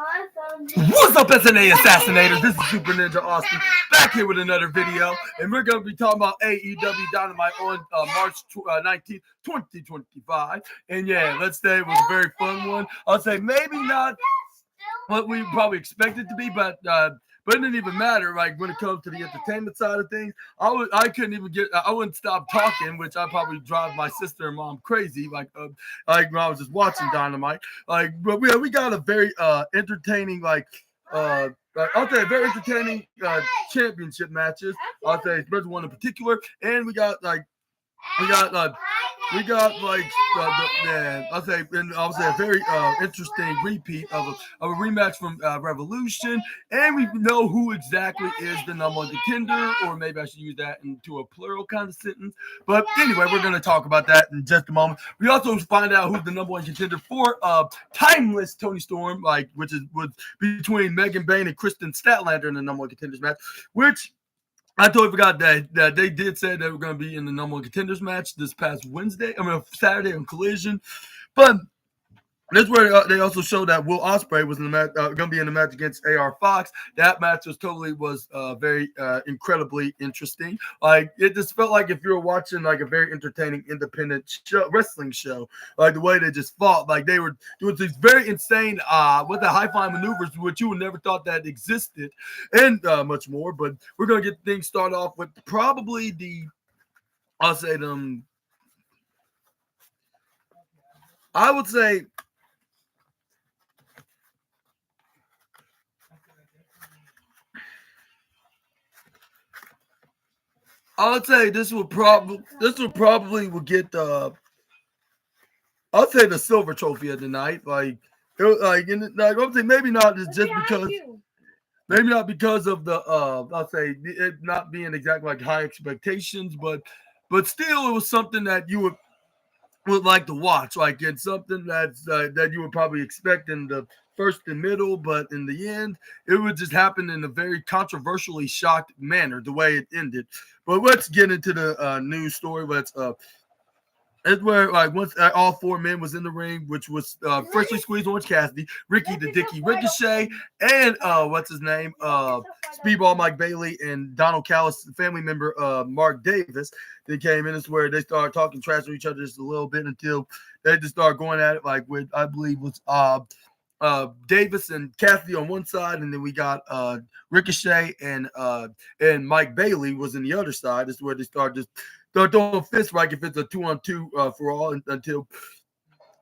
What's up, SNA Assassinators? This is Super Ninja Austin back here with another video, and we're going to be talking about AEW Dynamite on March 19th, 2025. And yeah, let's say it was a very fun one. I'll say maybe not what we probably expected to be, but it didn't even matter. Like when it comes to the entertainment side of things, I couldn't even I wouldn't stop talking, which I probably drive my sister and mom crazy. Like when I was just watching Dynamite. But we got a very entertaining I'll say very entertaining championship matches. I'll say especially one in particular, and we got I'll say a very interesting repeat of a rematch from Revolution, and we know who exactly is the number one contender, or maybe I should use that into a plural kind of sentence. But anyway, we're going to talk about that in just a moment. We also find out who's the number one contender for Timeless Tony Storm, which was between Megan Bayne and Kristen Statlander in the number one contenders match, which I totally forgot that they did say they were going to be in the number one contenders match this past Saturday on Collision. But that's where they also showed that Will Ospreay was in the match, going to be in the match against AR Fox. That match was very incredibly interesting. Like it just felt like if you were watching like a very entertaining independent wrestling show, like the way they just fought, like they were doing these very insane high-flying maneuvers, which you would never thought that existed, and much more. But we're gonna get things started off with probably I would say. I would say this will probably get I'll say the silver trophy of the night. I would say maybe not because of the I'll say it not being exactly like high expectations, but still it was something that you would like to watch. Like it's something that you would probably expect in the first and middle, but in the end, it would just happen in a very controversially shocked manner, the way it ended. But let's get into the news story. It's where once all four men was in the ring, which was freshly squeezed Orange Cassidy, Ricky the Dicky Ricochet, and what's his name, Speedball Mike Bailey, and Donald Callis family member Mark Davis. They came in. It's where they started talking trash to each other just a little bit until they just started going at it like with I believe was Davis and Cassidy on one side, and then we got Ricochet and Mike Bailey was in the other side. This is where they started throwing fists like if it's a 2-on-2 for all until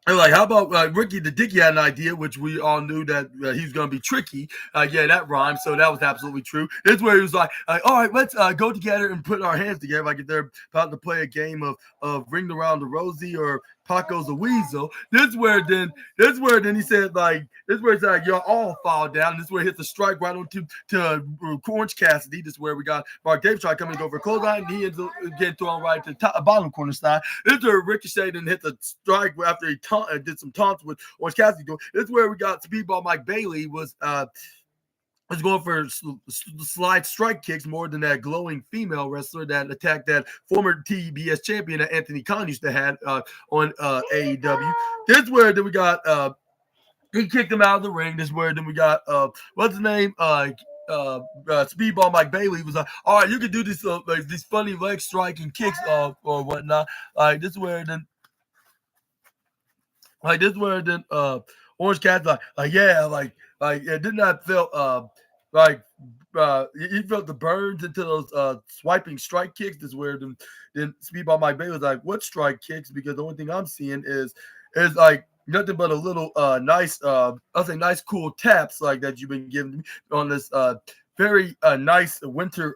they're like, how about Ricky the Dicky had an idea, which we all knew that he was going to be tricky. Yeah, that rhymed, so that was absolutely true. This is where he was like, all right, let's go together and put our hands together, like if they're about to play a game of Ring Around the Rosie or Paco's a Weasel. This is where then he said y'all all fall down. This is where he hits a strike right onto Orange Cassidy. This is where we got Mark Davis trying to come and go for a clothesline, and he ends up getting thrown right to the bottom corner side. This is where Ricochet then hit the strike after he did some taunts with Orange Cassidy. This is where we got Speedball Mike Bailey was going for slide strike kicks more than that glowing female wrestler that attacked that former TBS champion that Anthony Khan used to have on AEW. This is where then we got he kicked him out of the ring. This is where then we got what's his name? Speedball Mike Bailey was like, all right, you can do this these funny leg striking kicks or whatnot. This is where then Orange Cat's it did not feel he felt the burns into those swiping strike kicks. This is where then Speedball Mike Bailey was like, what strike kicks? Because the only thing I'm seeing is like nothing but a little nice cool taps like that you've been giving me on this very nice winter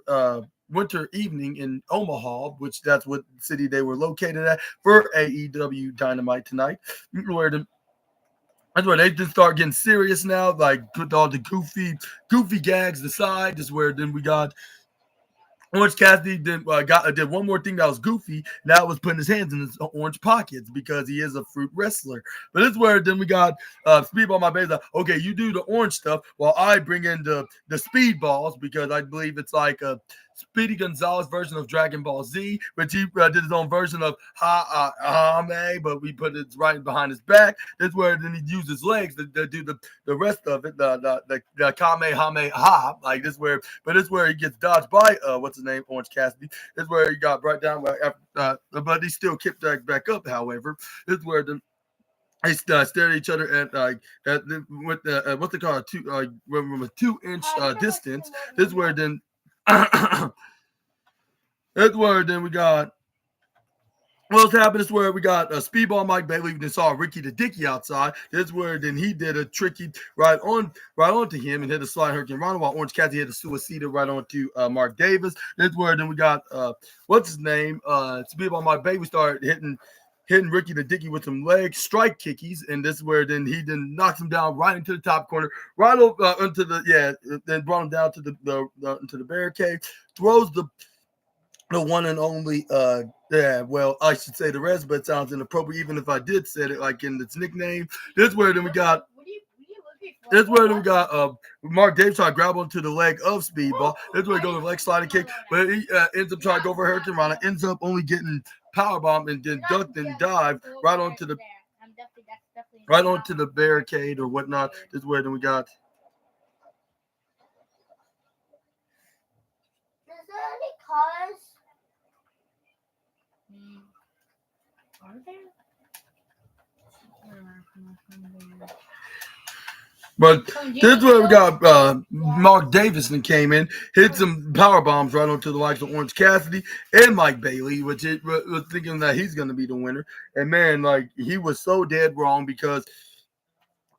evening in Omaha, which that's what city they were located at for AEW Dynamite tonight. That's where they just start getting serious now, like put all the goofy gags aside. This is where then we got Orange Cassidy did one more thing that was goofy. Now was putting his hands in his orange pockets because he is a fruit wrestler. But this is where then we got Speedball My Baby. Like, okay, you do the orange stuff while I bring in the speedballs because I believe it's like Speedy Gonzalez version of Dragon Ball Z, which he did his own version of Hame, but we put it right behind his back. That's where then he used his legs to do the rest of it, the Kamehameha, like this where, but this where he gets dodged by what's his name, Orange Cassidy. This where he got brought down, but he still kicked back up. However, this is where they stare at each other with what's they call from a 2-inch distance. This is where then. That's where then we got what's happened is where we got Speedball Mike Bailey. We saw Ricky the Dicky outside. That's where then he did a tricky right onto him and hit a slide hurricane run, while Orange Cassidy hit a suicida right onto Mark Davis. That's where then we got what's his name? Speedball Mike Bailey started hitting Ricky the Dicky with some leg strike kickies, and this is where then he then knocks him down right into the top corner, right over into then brought him down to the into the barricade, throws the one and only well, I should say the rest, but it sounds inappropriate even if I did say it like in its nickname. This is where then we got Mark Davis trying to grab onto the leg of Speedball. This is where he goes to the leg sliding kick, but he ends up trying to go for Hurricane Rana, ends up only getting powerbomb and then ducked and dived right onto the barricade or whatnot. This is where then we got. Is there any cars? Are there? But this is where we got Mark Davison came in, hit some power bombs right onto the likes of Orange Cassidy and Mike Bailey, which it was thinking that he's going to be the winner. And man, like he was so dead wrong because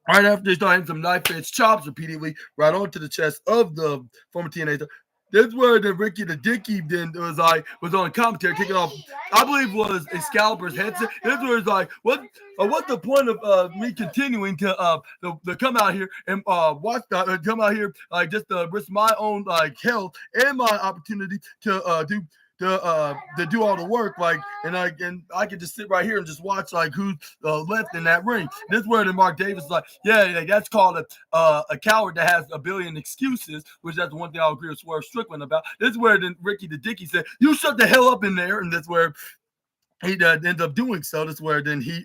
right after he started hitting some knife edge chops repeatedly right onto the chest of the former TNA. This is where the Ricky the Dicky then was on commentary taking off, I believe was Excalibur's headset. This was like, what's the point of me continuing to come out here and come out here like just to risk my own like health and my opportunity to do all the work, like, and I can just sit right here and just watch like who's left in that ring. This is where the Mark Davis is like, yeah, that's called a coward that has a billion excuses, which that's the one thing I'll agree with Swerve Strickland about. This is where then Ricky the Dicky said, "You shut the hell up in there," and that's where he ends up doing so. That's where then he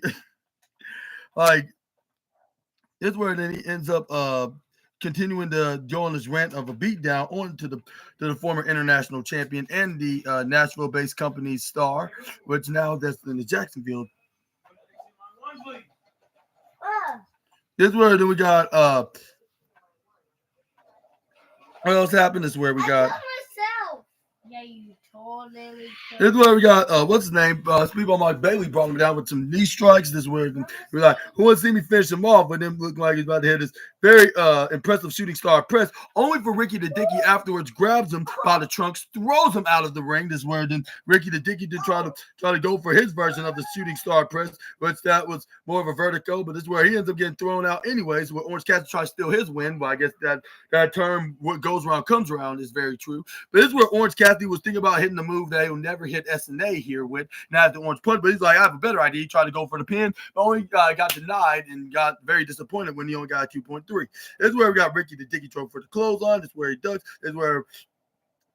like, this is where then he ends up continuing to go on his rant of a beatdown on to the former international champion and the Nashville-based company's star, which now that's in the Jacksonville. This is where then we got what else happened is where we got. Yeah, you totally. This is where we got what's his name? Speedball Mike Bailey brought him down with some knee strikes. This is where we're like, who wants to see me finish him off? But then looked like he's about to hit his very impressive shooting star press, only for Ricky the Dicky afterwards grabs him by the trunks, throws him out of the ring. This is where then Ricky the Dicky did try to go for his version of the shooting star press, which that was more of a vertigo. But this is where he ends up getting thrown out anyways. Where Orange Cassidy tries to steal his win, but I guess that term, what goes around comes around, is very true. But this is where Orange Cassidy was thinking about hitting the move that he'll never hit SNA here with. Now at the Orange Punch, but he's like, I have a better idea. He tried to go for the pin, but only got denied and got very disappointed when he only got 2.3. This is where we got Ricky the Dicky trophy for the clothesline. This is where he ducks. This is where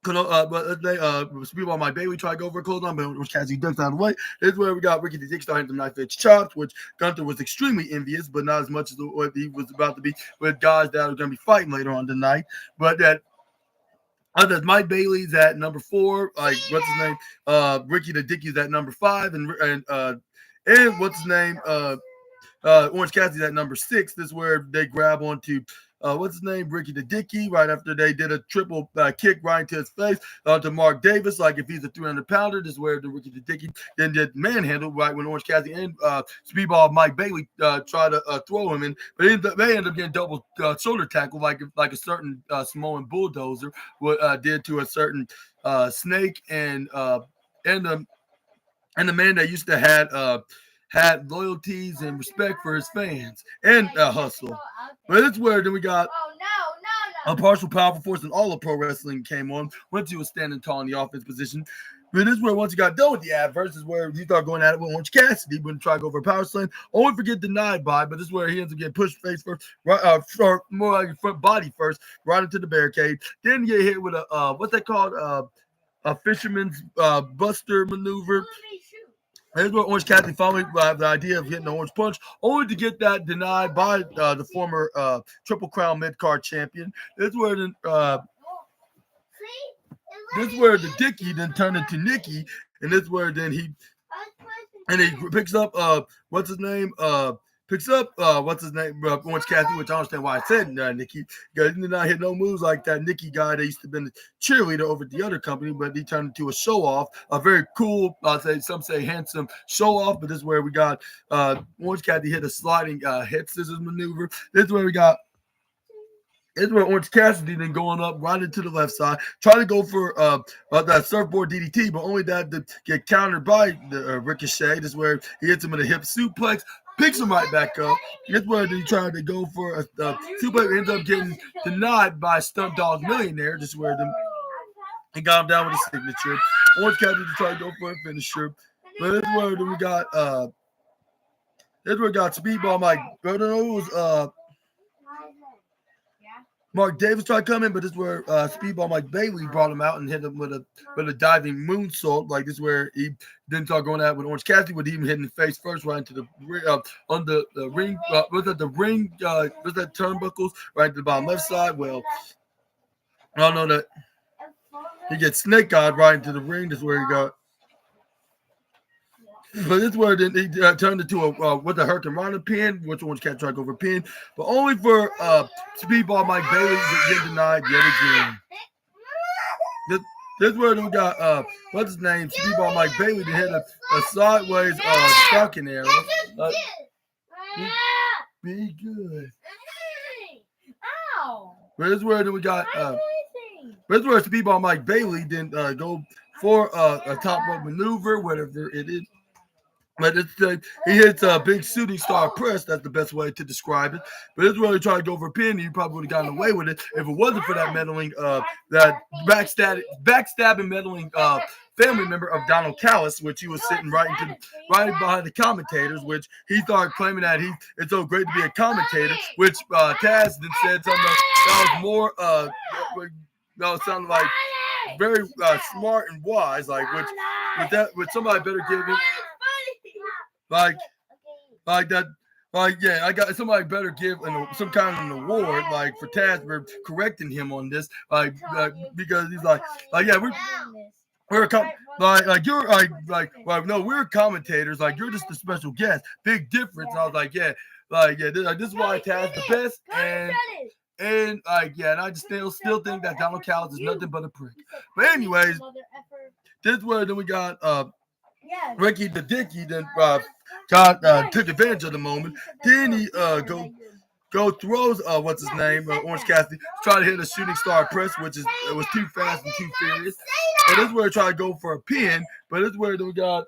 Speedball Mike Bailey tried to go for a clothesline, but Orange Cassidy ducks out of the way. This is where we got Ricky the Dicky starting some knife edge chops, which Gunther was extremely envious, but not as much as what he was about to be with guys that are going to be fighting later on tonight. But that. Mike Bailey's at number 4. Like, what's his name? Ricky the Dicky's at number 5, and what's his name? Orange Cassidy's at number 6. This is where they grab onto what's his name? Ricky the Dicky. Right after they did a triple kick right into his face to Mark Davis, like if he's a 300-pounder. This is where the Ricky the Dicky then did manhandle right when Orange Cassidy and Speedball Mike Bailey try to throw him in, but they end up getting double shoulder tackle like a certain Samoan bulldozer did to a certain Snake and the man that used to had loyalties and respect for his fans and hustle. But it's where then we got a partial powerful force and all of pro wrestling came on once he was standing tall in the offense position. But this is where once he got done with the adverse, this is where he started going at it with Orange Cassidy, wouldn't try to go for a power slam, only to get denied by. But this is where he ends up getting pushed face first, right, or more like front body first, right into the barricade. Then you get hit with a what's that called? a fisherman's buster maneuver. Here's where Orange Cassidy finally the idea of getting the Orange Punch, only to get that denied by the former Triple Crown mid-card champion. This is where the Dickie then turned into Nikki, and this is where then he picks up what's his name Orange Cassidy, which I understand why I said Nikki, because he did not hit no moves like that Nikki guy that used to be a cheerleader over at the other company, but he turned into a show off, a very cool, some say handsome show off. But this is where we got Orange Cassidy hit a sliding head scissors maneuver. This is where we got. It's where Orange Cassidy then going up right into the left side, trying to go for that surfboard DDT, but only that to get countered by the Ricochet. This is where he hits him with a hip suplex, picks him right back up. This is where he tried to go for a suplex, ends up getting denied by Stunt Dog Millionaire. This is where he got him down with a signature. Orange Cassidy tried to go for a finisher, but this is where then we got Speedball Mike. I don't know who was Mark Davis tried to come in, but this is where Speedball Mike Bailey brought him out and hit him with a diving moonsault. Like this is where he didn't start going at with Orange Cassidy, with even hitting the face first, right into the on the ring. Was that the ring? Was that turnbuckles right to the bottom left side? Well, I don't know that he gets snake eyed right into the ring. This is where he got. But this is where then he turned into a with a Hurricane Rana pin, which Orange Cat tried to go for a pin, but only for Speedball Mike Bailey to get denied yet again. This is where we got what's his name? Speedball Mike Bailey to hit a sideways stocking arrow. Be good. But this is where we got this is where Speedball Mike Bailey then go for a top rope maneuver, whatever it is. But he hits a big shooting star press. That's the best way to describe it. But this is where he tried to go for a pin. He probably would have gotten away with it if it wasn't for that meddling, that backstabbing, meddling family member of Donald Callis, which he was sitting right behind the commentators, which he started claiming that it's so great to be a commentator, which Taz then said something that was more, sounded like very smart and wise, like with somebody better give it. Like that, I got somebody better give some kind of an award, like for Taz for correcting him on this, because he's yeah, we're we're commentators, like you're just a special guest, big difference. And I was like, this is why Taz the best, and and I just still think that Donald Callis is nothing but a prick. But anyways, this is where then we got Ricky the Dicky then took advantage of the moment. Then he go throws what's his name Orange Cassidy, try to hit a shooting star press, which it was too fast and too furious. And this is where he tried to go for a pin, but this is where we got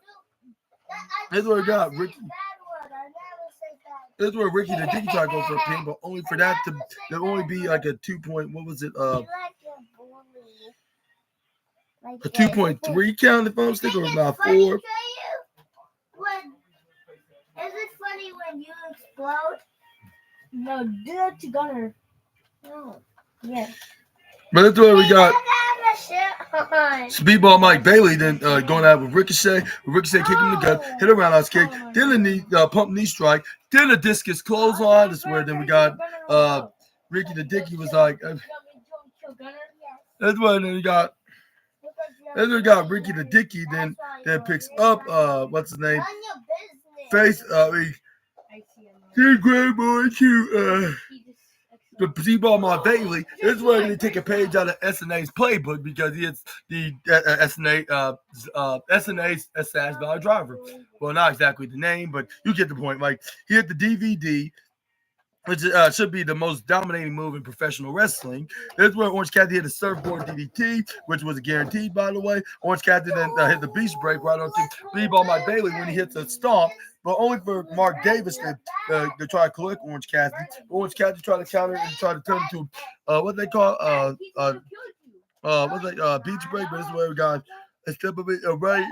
Ricky. This is where Ricky the Dicky tried to go for a pin, but only for that to only be like a 2 point. What was it? A 2.3 count if I'm mistaken, or about 4. Is it funny when you explode? No, do that to Gunner. No. Yeah. But that's where we got Speedball Mike Bailey then going out with Ricochet. Ricochet kicking the gut, hit a roundhouse kick, then a knee, pump knee strike, then a discus clothesline. That's where then we got Ricky the Dicky was like. That's where then we got. Then we got Ricky the Dicky then picks up what's his name? Face he grab on to the Speedball Mike Bailey. This is where they take a page out of SNA's playbook, because he hits the SNA's Assassin Valley Driver. Well, not exactly the name, but you get the point. Like he hit the DVD, which should be the most dominating move in professional wrestling. This is where Orange Cassidy hit a surfboard DDT, which was guaranteed, by the way. Orange Cassidy then hit the beach break right onto Speedball Mike Bailey when he hits a stomp, but only for Mark Davis to try to collect Orange Cassidy. Orange Cassidy tried to counter and try to turn into what they call beach break, but this is where we got a step of it right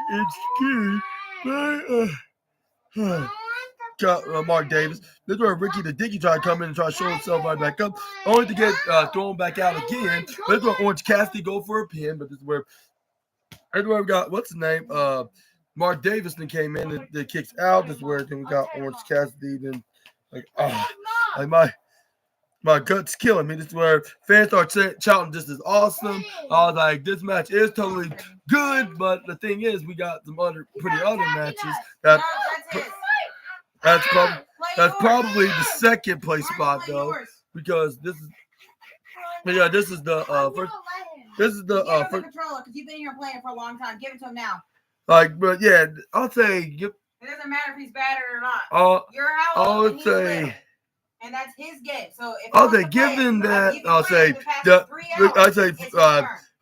into Mark Davis. This is where Ricky the Dicky tried to come in and try to show himself right back up, only to get thrown back out again. But this is where Orange Cassidy go for a pin, but this is where And where we got what's his name? Mark Davidson came in and they kicks out. This is where then we got Orange Cassidy. Then like my gut's killing me. This is where fans start shouting, "This is awesome!" I was like, "This match is totally good," but the thing is, we got some other matches that that's probably the second place spot though, because this is the first. This is the first controller because you've been here playing for a long time. Give it to him now. Like, but yeah, I'll say. It doesn't matter if he's bad or not. You're how old and he's little. And that's his game. So if I'll say, given that, I'll say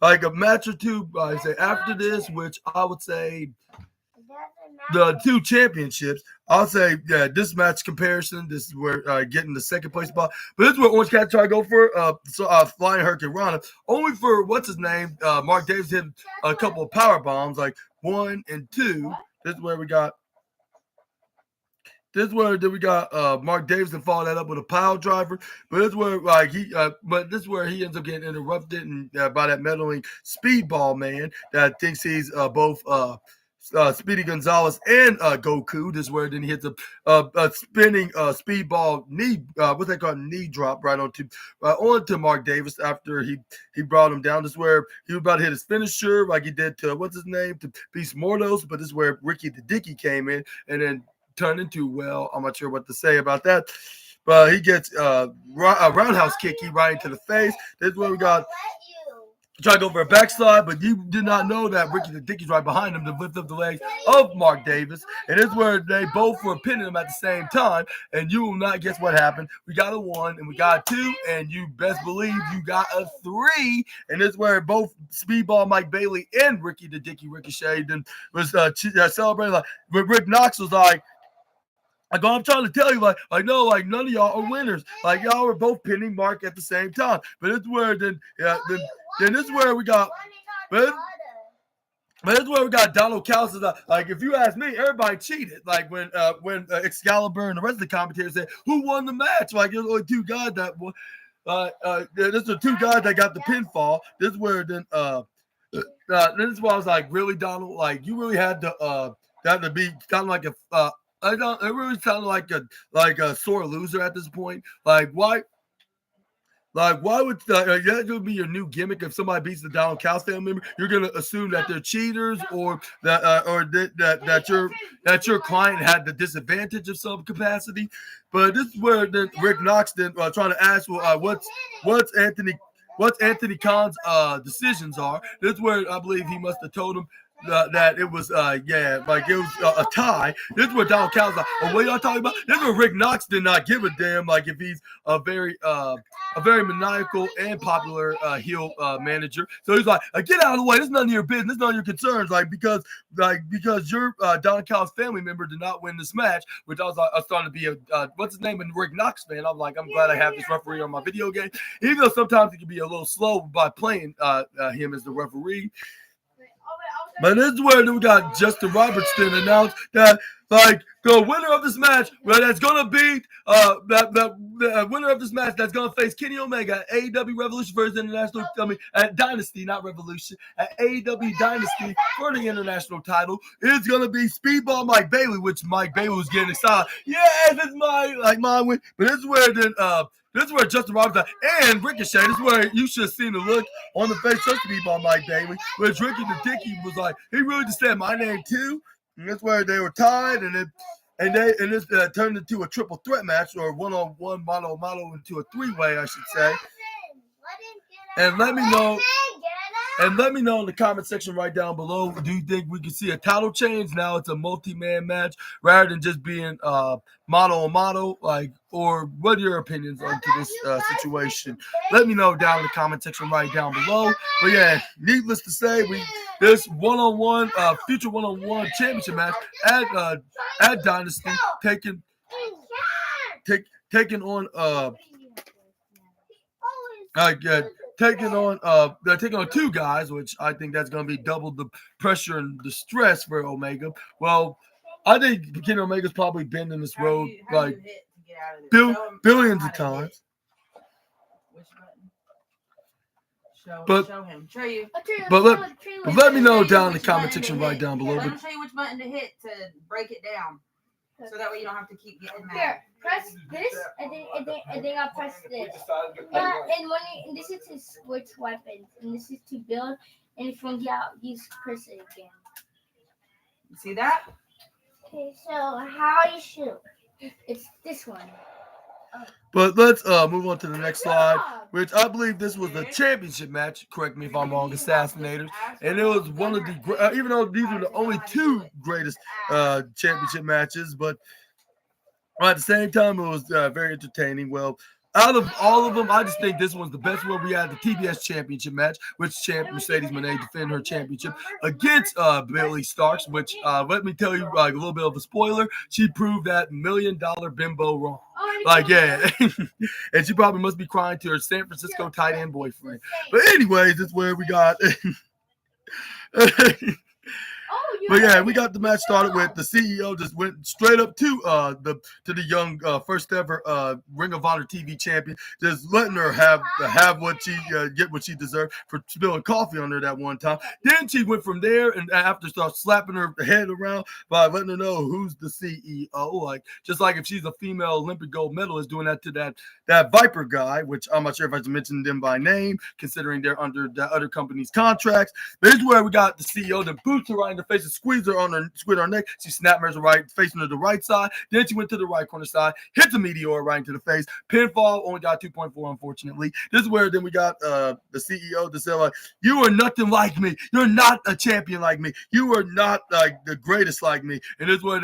like a match or two. I say after this, which I would say the two championships. I'll say, yeah, this match comparison. This is where getting the second place spot. But this is where Orange Cat try to go for Flying Hurricane Rana. Only for what's his name? Mark Davis hit a couple of power bombs, like 1 and 2. This is where we got. This is where we got Mark Davidson follow that up with a pile driver, but this is where this is where he ends up getting interrupted and by that meddling speedball man that thinks he's both Speedy Gonzalez and Goku. This is where then he hits a spinning speedball knee, what they call knee drop right onto Mark Davis after he brought him down. This is where he was about to hit his finisher like he did to what's his name to Beast Mordos, but this is where Ricky the Dicky came in and then turned into, well, I'm not sure what to say about that, but he gets a roundhouse kick right into the face. This is where we got try to go for a backslide, but you did not know that Ricky the Dickie's right behind him to lift up the legs of Mark Davis, and this is where they both were pinning him at the same time, and you will not guess what happened. We got a 1 and we got a 2, and you best believe you got a 3, and this is where both Speedball Mike Bailey and Ricky the Dickie ricocheted and was celebrating. Like, but Rick Knox was like, I'm trying to tell you, no, none of y'all are winners. Like, y'all are both pinning Mark at the same time. But it's where then this is where we got, but it's where we got Donald Callis. Like, if you ask me, everybody cheated. Like when Excalibur and the rest of the commentators said, "Who won the match?" Like, there's only 2 guys that won. This are 2 guys that got the pinfall. This is where then this is why I was like, really, Donald? Like, you really had to be kind of like a it really sounded like a sore loser at this point. Like, why? Like, why would that would be your new gimmick? If somebody beats the Donald Callis family member, you're gonna assume that they're cheaters or that your client had the disadvantage of some capacity. But this is where then Rick Knox then trying to ask, well, what's Anthony Khan's decisions are. This is where I believe he must have told him that it was it was a tie. This is what Donald Callis like, oh, what y'all talking about? This is what Rick Knox did not give a damn, like, if he's a very maniacal and popular heel manager. So he's like, get out of the way, this is none of your business, none of your concerns, because your Donald Callis family member did not win this match, which I was starting to be a what's his name, a Rick Knox fan. I'm like, I'm glad I have this referee on my video game, even though sometimes he can be a little slow by playing him as the referee. But this is where we got Justin Robertson announced that, like, the winner of this match, that's gonna be the winner of this match that's gonna face Kenny Omega at AEW Revolution versus International. At Dynasty, not Revolution, at AEW Dynasty for the international title is gonna be Speedball Mike Bailey, which Mike Bailey was getting excited. Yeah, this is my win. But this is where then this is where Justin Robertson and Ricochet, this is where you should have seen the look on the face of Speedball Mike Bailey, which Ricky the Dicky was like, he really just said my name too. And that's where they were tied, and this turned into a triple threat match, or one-on-one, mano into a 3-way, I should say. And let me know in the comment section right down below, do you think we can see a title change? Now it's a multi-man match rather than just being mano a mano, or what are your opinions onto this situation? Let me know down in the comment section right down below. But yeah, needless to say, this one-on-one, future one-on-one championship match at Dynasty, taking on they're taking on 2 guys, which I think that's going to be double the pressure and the stress for Omega. Well, I think Kenny Omega's probably been in this road billions of times. Show him. Show you. But let me know down in the comment section right down below. Let him show you which button to hit to break it down. So that way you don't have to keep getting mad. Here, press this, and then I'll press this. And this is to switch weapons, and this is to build. And if you get out, use press it again. You see that? Okay, so how you shoot? It's this one. But let's move on to the next slide, which I believe this was the championship match. Correct me if I'm wrong, Assassinators. And it was one of the, even though these were the only two greatest championship matches, but at the same time, it was very entertaining. Well, out of all of them, I just think this one's the best one. We had the TBS championship match, which Mercedes Moné defended her championship against Billy Starks, which, let me tell you, like a little bit of a spoiler, she proved that $1 million bimbo wrong. Like, yeah. And she probably must be crying to her San Francisco tight end boyfriend. But anyways, that's where we got... But yeah, we got the match started with the CEO just went straight up to the young first ever Ring of Honor TV champion, just letting her have what she get what she deserved for spilling coffee on her that one time. Then she went from there and after start slapping her head around by letting her know who's the CEO, like just like if she's a female Olympic gold medalist, doing that to that Viper guy, which I'm not sure if I mentioned them by name, considering they're under the other company's contracts. But this is where we got the CEO that boots her right in the face and squeeze her neck. She snapped her right, facing her the right side. Then she went to the right corner side, hit the meteor right into the face. Pinfall, only got 2.4, unfortunately. This is where then we got the CEO to say, like, you are nothing like me. You're not a champion like me. You are not like the greatest like me. And this is where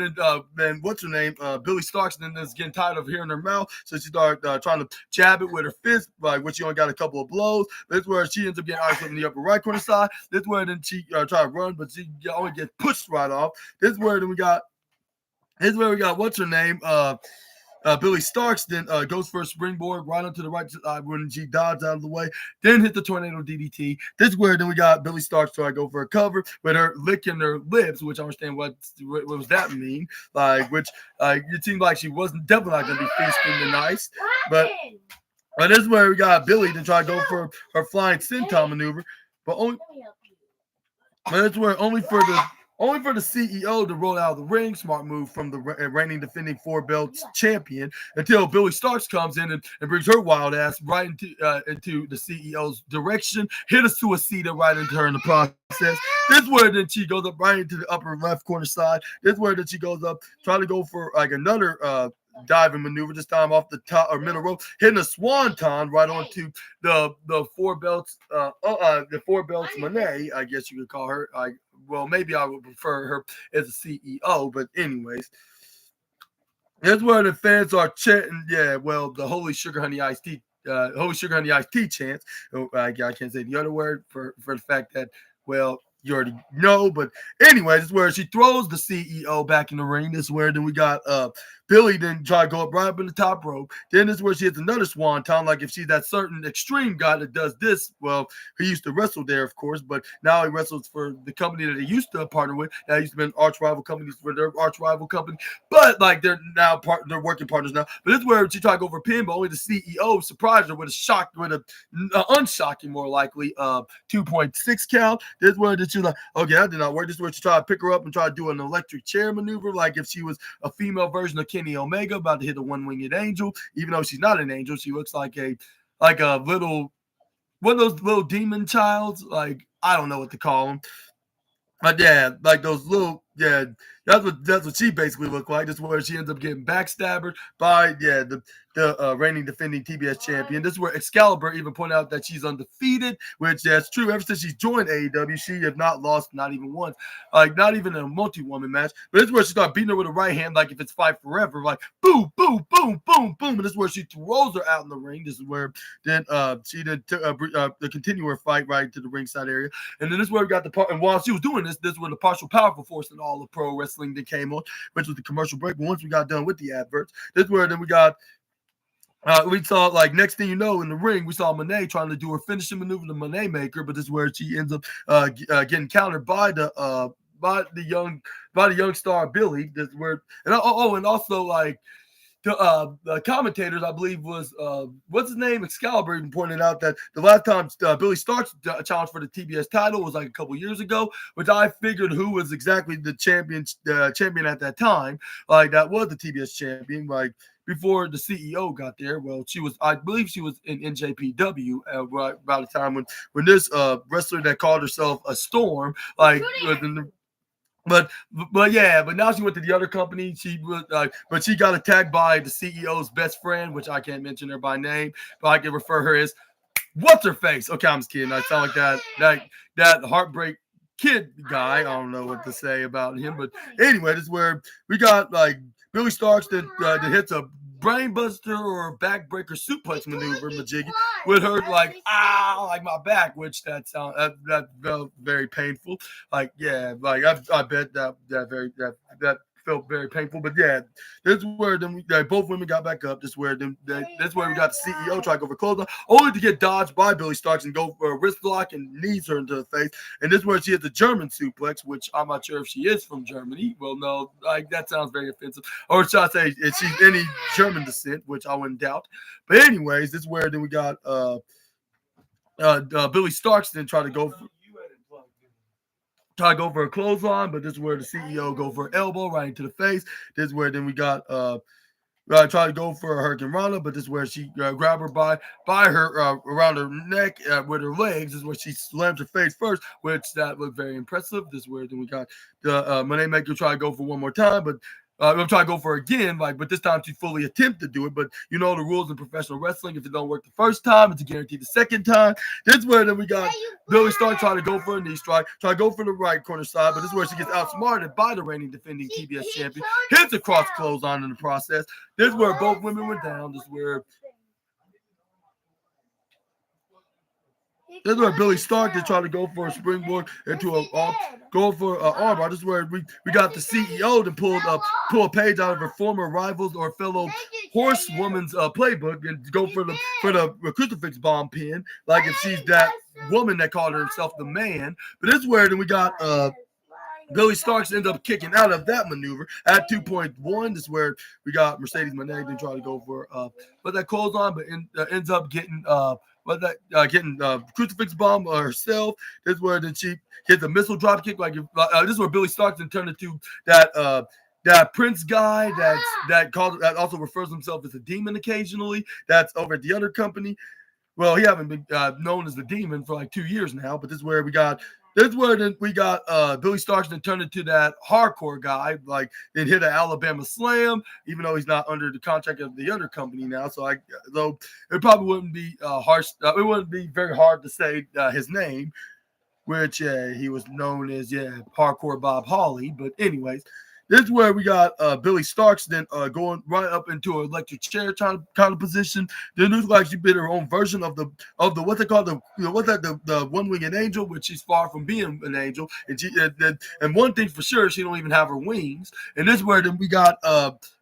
then what's her name? Billy Starks then is getting tired of hearing her mouth, so she started trying to jab it with her fist, like which she only got a couple of blows. This is where she ends up getting ice in the upper right corner side. This is where then she tried to run, but she only gets pushed right off. This is where then we got what's her name? Billy Starks then goes for a springboard right onto the right side when she dodges out of the way, then hit the tornado DDT. This is where then we got Billy Starks try to go for a cover with her licking her lips, which I understand what does that mean? Like, which it seemed like she wasn't definitely not going to be feasting the nice, but this is where we got Billy to try to go for her flying senton maneuver, but it's where only for the CEO to roll out of the ring. Smart move from the reigning defending 4 belts champion until Billy Starks comes in and brings her wild ass right into the CEO's direction. Hit a suicida right into her in the process. This is where then she goes up right into the upper left corner side. This is where then she goes up, trying to go for like another diving maneuver, this time off the top or middle rope, hitting a swanton right onto the 4 belts, the 4 belts Moné, I guess you could call her. Well, maybe I would prefer her as a CEO, but anyways, that's where the fans are chanting. Yeah, well, the Holy Sugar Honey Iced Tea, chants. I can't say the other word for the fact that, well, you already know, but anyways, it's where she throws the CEO back in the ring. This is where then we got Billy then try to go up right up in the top rope. Then this is where she hits another swanton, like if she's that certain extreme guy that does this. Well, he used to wrestle there, of course, but now he wrestles for the company that he used to partner with. That used to be arch rival companies for their arch rival company, but like they're working partners now. But this is where she tried to go for pin, but only the CEO surprised her with a unshocking, more likely 2.6 count. This is where she was like, okay, that did not work. This is where she tried to pick her up and try to do an electric chair maneuver, like if she was a female version of Kenny Omega about to hit a one-winged angel. Even though she's not an angel, she looks like a little one of those little demon childs. Like, I don't know what to call them. But yeah, like those little, yeah, that's what she basically looked like. This is where she ends up getting backstabbered by the reigning defending TBS champion. This is where Excalibur even pointed out that she's undefeated, which that's true. Ever since she's joined AEW, she has not lost, not even once, like not even in a multi-woman match. But this is where she started beating her with a right hand, like if it's Fight Forever, like boom, boom, boom, boom, boom. And this is where she throws her out in the ring. This is where then she did the continue her fight right to the ringside area. And then this is where we got the part. And while she was doing this is where the partial powerful force in all of pro wrestling that came on, which was the commercial break. But once we got done with the adverts, this is where then we got. We saw, like, next thing you know, in the ring, we saw Moné trying to do her finishing maneuver, the Moné Maker, but this is where she ends up getting countered by the young star Billy. This is where, and also like the commentators, I believe, was what's his name? Excalibur even pointed out that the last time Billy Starks challenged for the TBS title was like a couple years ago, which I figured who was exactly the champion at that time. Like that was the TBS champion. Like before the CEO got there. Well, I believe she was in NJPW right about the time when this wrestler that called herself a Storm, like. But now she went to the other company. She was, but she got attacked by the CEO's best friend, which I can't mention her by name, but I can refer her as what's her face. Okay, I'm just kidding. I sound like that heartbreak kid guy. I don't know what to say about him, but anyway, this is where we got like Billy Starks that hits a brainbuster or backbreaker suplex maneuver, Majiggy, with her like like my back, which that felt very painful. Like like I bet that felt very painful. But yeah, this is where both women got back up. This is where that's where we got the CEO try to go for clothesline, only to get dodged by Billy Starks and go for a wrist lock and knees her into the face. And this is where she hit the German suplex, which I'm not sure if she is from Germany. Well, no, like that sounds very offensive. Or should I say if she's any German descent, which I wouldn't doubt. But anyways, this is where then we got Billy Starks then try to go for a clothesline, but this is where the CEO go for an elbow right into the face. This is where then we got try to go for a Hurricane Rana, but this is where she grabbed her by her around her neck with her legs. This is where she slams her face first, which that looked very impressive. This is where then we got the Money Maker try to go for one more time, but we'll try to go for it again, but this time she fully attempt to do it. But you know the rules in professional wrestling. If it don't work the first time, it's a guarantee the second time. This is where then we got Billy Stark trying to go for a knee strike, try to go for the right corner side, but this is where she gets outsmarted by the reigning defending TBS champion. Hits a cross clothesline in the process. This is where both women went down. This is where Billy Stark to try to go for a springboard into go for an armbar. This is where we got the CEO to pull a page out of her former rivals or fellow horsewoman's playbook and go for the crucifix bomb pin, like if she's that woman that called herself the Man. But this is where then we got Billy Starks ends up kicking out of that maneuver at 2.1. This is where we got Mercedes Moné then try to go for that close on, but ends up getting getting crucifix bomb herself. This is where then she hit the missile drop kick. Like this is where Billy Starks then turned into that Prince guy that also refers himself as a demon occasionally. That's over at the other company. Well, he haven't been known as the demon for like 2 years now, but this is where we got. This is where then we got Billy Starks then turned into that hardcore guy, like then hit an Alabama Slam, even though he's not under the contract of the other company now. So it probably wouldn't be harsh. It wouldn't be very hard to say his name, which he was known as Hardcore Bob Holly. But anyways, this is where we got Billy Starks then going right up into an electric chair kind of position. Then it looks like she did her own version of the what's it called, the one-winged angel, which she's far from being an angel. And one thing for sure, she don't even have her wings. And this is where then we got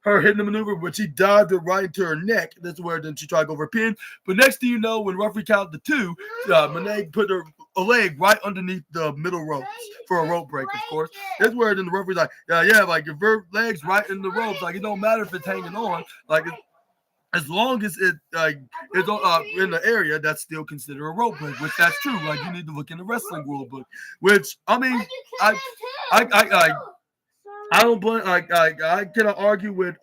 her hitting the maneuver, but she dived it right into her neck. This is where then she tried to go for a pin. But next thing you know, when referee counted the two, Moné put her a leg right underneath the middle ropes for a rope break, of course. That's where then the referee's like, like if her legs right in the ropes, like it don't matter if it's hanging on, like as long as it's in the area, that's still considered a rope break, which that's true. Like you need to look in the wrestling rule book, which I mean, I don't blame. I cannot argue with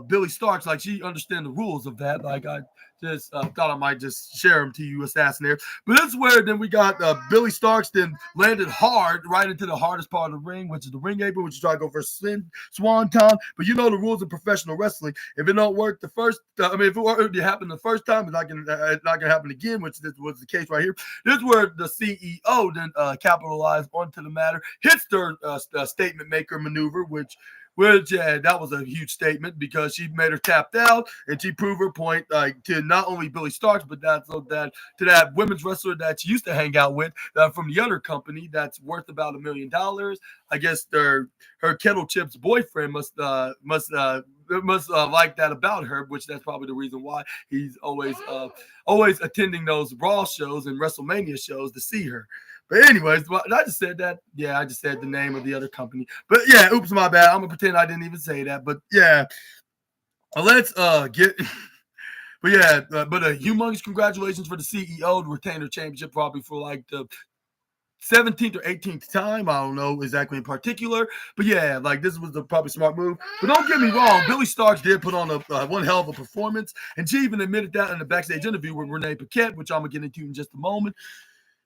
Billy Starks. Like she understands the rules of that. Like I just thought I might just share them to you, assassinator. But this is where then we got Billy Starks then landed hard right into the hardest part of the ring, which is the ring apron, which you try to go for swanton. But you know the rules of professional wrestling. If it don't work the first, if it already happened the first time, it's not gonna happen again, which was the case right here. This is where the CEO then capitalized onto the matter, hits their statement maker maneuver, which that was a huge statement because she made her tapped out and she proved her point to not only Billy Starks, but to that women's wrestler that she used to hang out with from the other company that's worth about $1 million. I guess her Kettle Chip's boyfriend must like that about her, which that's probably the reason why he's always attending those Raw shows and WrestleMania shows to see her. But anyways, I just said that. Yeah, I just said the name of the other company. But yeah, oops, my bad. I'm going to pretend I didn't even say that. But yeah, let's get. But yeah, but a humongous congratulations for the CEO to retain her championship probably for like the 17th or 18th time. I don't know exactly in particular. But yeah, like this was the probably smart move. But don't get me wrong, Billy Starks did put on a one hell of a performance. And she even admitted that in the backstage interview with Renee Paquette, which I'm going to get into in just a moment.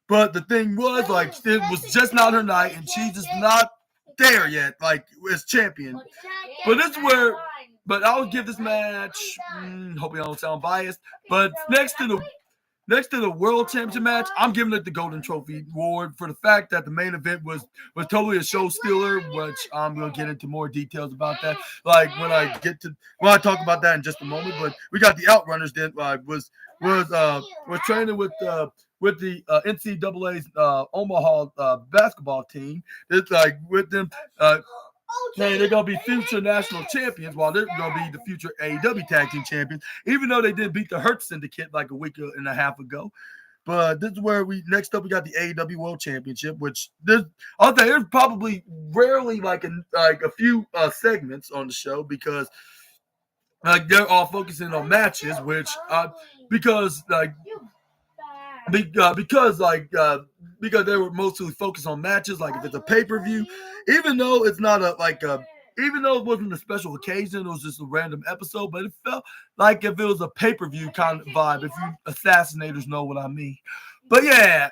But the thing was, like, it was just not her night, and she's just not there yet, like, as champion. But this is where, but I'll give this match, hoping I don't sound biased, but next to the World Championship match, I'm giving it the Golden Trophy award for the fact that the main event was totally a show stealer, which I'm gonna get into more details about that. Like when I talk about that in just a moment. But we got the Outrunners then was training with the NCAA's Omaha basketball team. It's like with them. Saying they're gonna be future national champions, while they're gonna be the future AEW tag team champions, even though they did beat the Hurt Syndicate like a week and a half ago. But this is where we next up we got the AEW World Championship, which I'll say there's probably rarely like a few segments on the show because like they're all focusing on matches, which because they were mostly focused on matches, like if it's a pay-per-view, even though it's not even though it wasn't a special occasion, it was just a random episode, but it felt like if it was a pay-per-view kind of vibe, if you assassinators know what I mean. But yeah,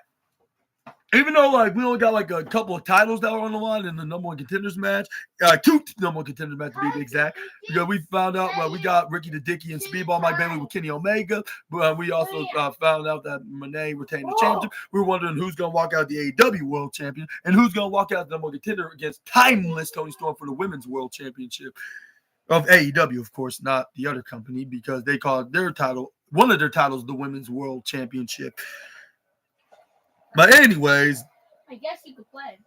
even though like we only got like a couple of titles that were on the line in the number one contenders match, 2 number one contenders match to be exact, because we found out we got Ricky the Dicky and Speedball Mike Bailey with Kenny Omega, but we also found out that Monet retained the championship. We were wondering who's going to walk out the AEW World Champion and who's going to walk out the number one contender against timeless Toni Storm for the Women's World Championship of AEW, of course, not the other company, because they called their title, one of their titles, the Women's World Championship. But anyways, I guess you could play.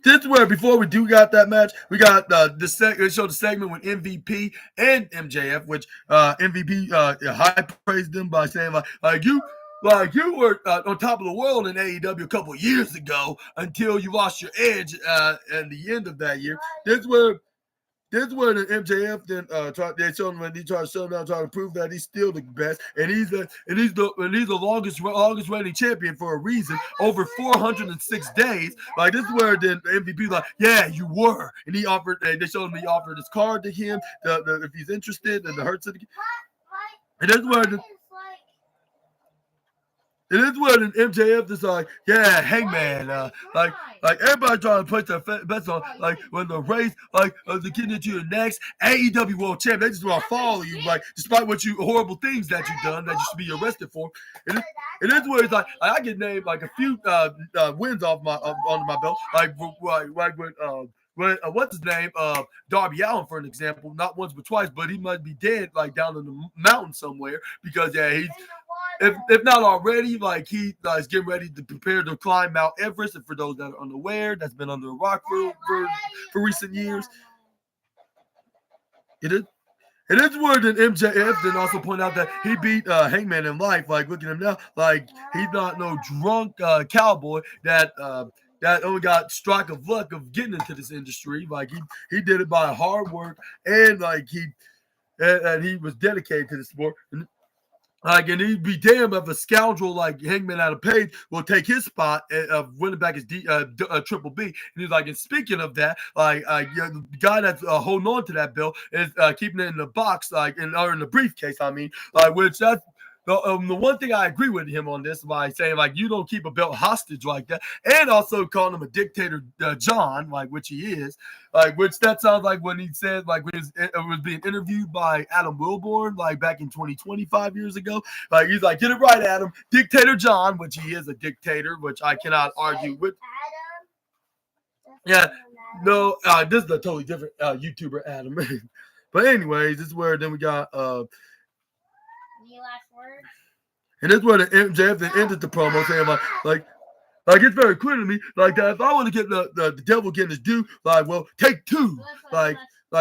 This is where before we do got that match, we got they showed the segment with MVP and MJF, which MVP high praised them by saying like you were on top of the world in AEW a couple of years ago until you lost your edge at the end of that year. This is where the MJF then they showed him when he tried to show down, trying to prove that he's still the best, and he's the longest reigning champion for a reason, over 406 days. Like this is where then the MVP like, yeah, you were, and he offered. They showed him he offered his card to him, if he's interested, and the Hurt Syndicate. And that's where It is where an MJF is like, yeah, Hangman, like everybody trying to put their bets on, like when the race, like the getting into the next AEW World Champ, they just want to follow you, like despite what horrible things that you've done that you should be arrested for. It is where it's like I get named like a few wins off under my belt, like when what's his name? Darby Allin, for an example, not once but twice, but he might be dead, like down in the mountain somewhere, because he's. If not already, like he is getting ready to prepare to climb Mount Everest. And for those that are unaware, that's been under a rock for recent years. It is where then MJF then also point out that he beat Hangman in life. Like look at him now, like he's not no drunk cowboy that only got strike of luck of getting into this industry. Like he did it by hard work and like he was dedicated to the sport. And he'd be damned if a scoundrel like Hangman Adam Page will take his spot of winning back his Triple B. And he's like, and speaking of that, the guy that's holding on to that belt is keeping it in the box, or in the briefcase. I mean, which that's. The one thing I agree with him on this by saying like you don't keep a belt hostage like that, and also calling him a dictator, John, like which he is, like which that sounds like when he said like when he was being interviewed by Adam Wilborn like back in 2025 years ago, like he's like get it right, Adam, dictator John, which he is a dictator, which I cannot argue with. Yeah, no, this is a totally different YouTuber, Adam. But anyways, this is where then we got last words? And that's where the MJF then ended the promo saying like it's very clear to me like that if I want to get the devil getting his due, like well take two, like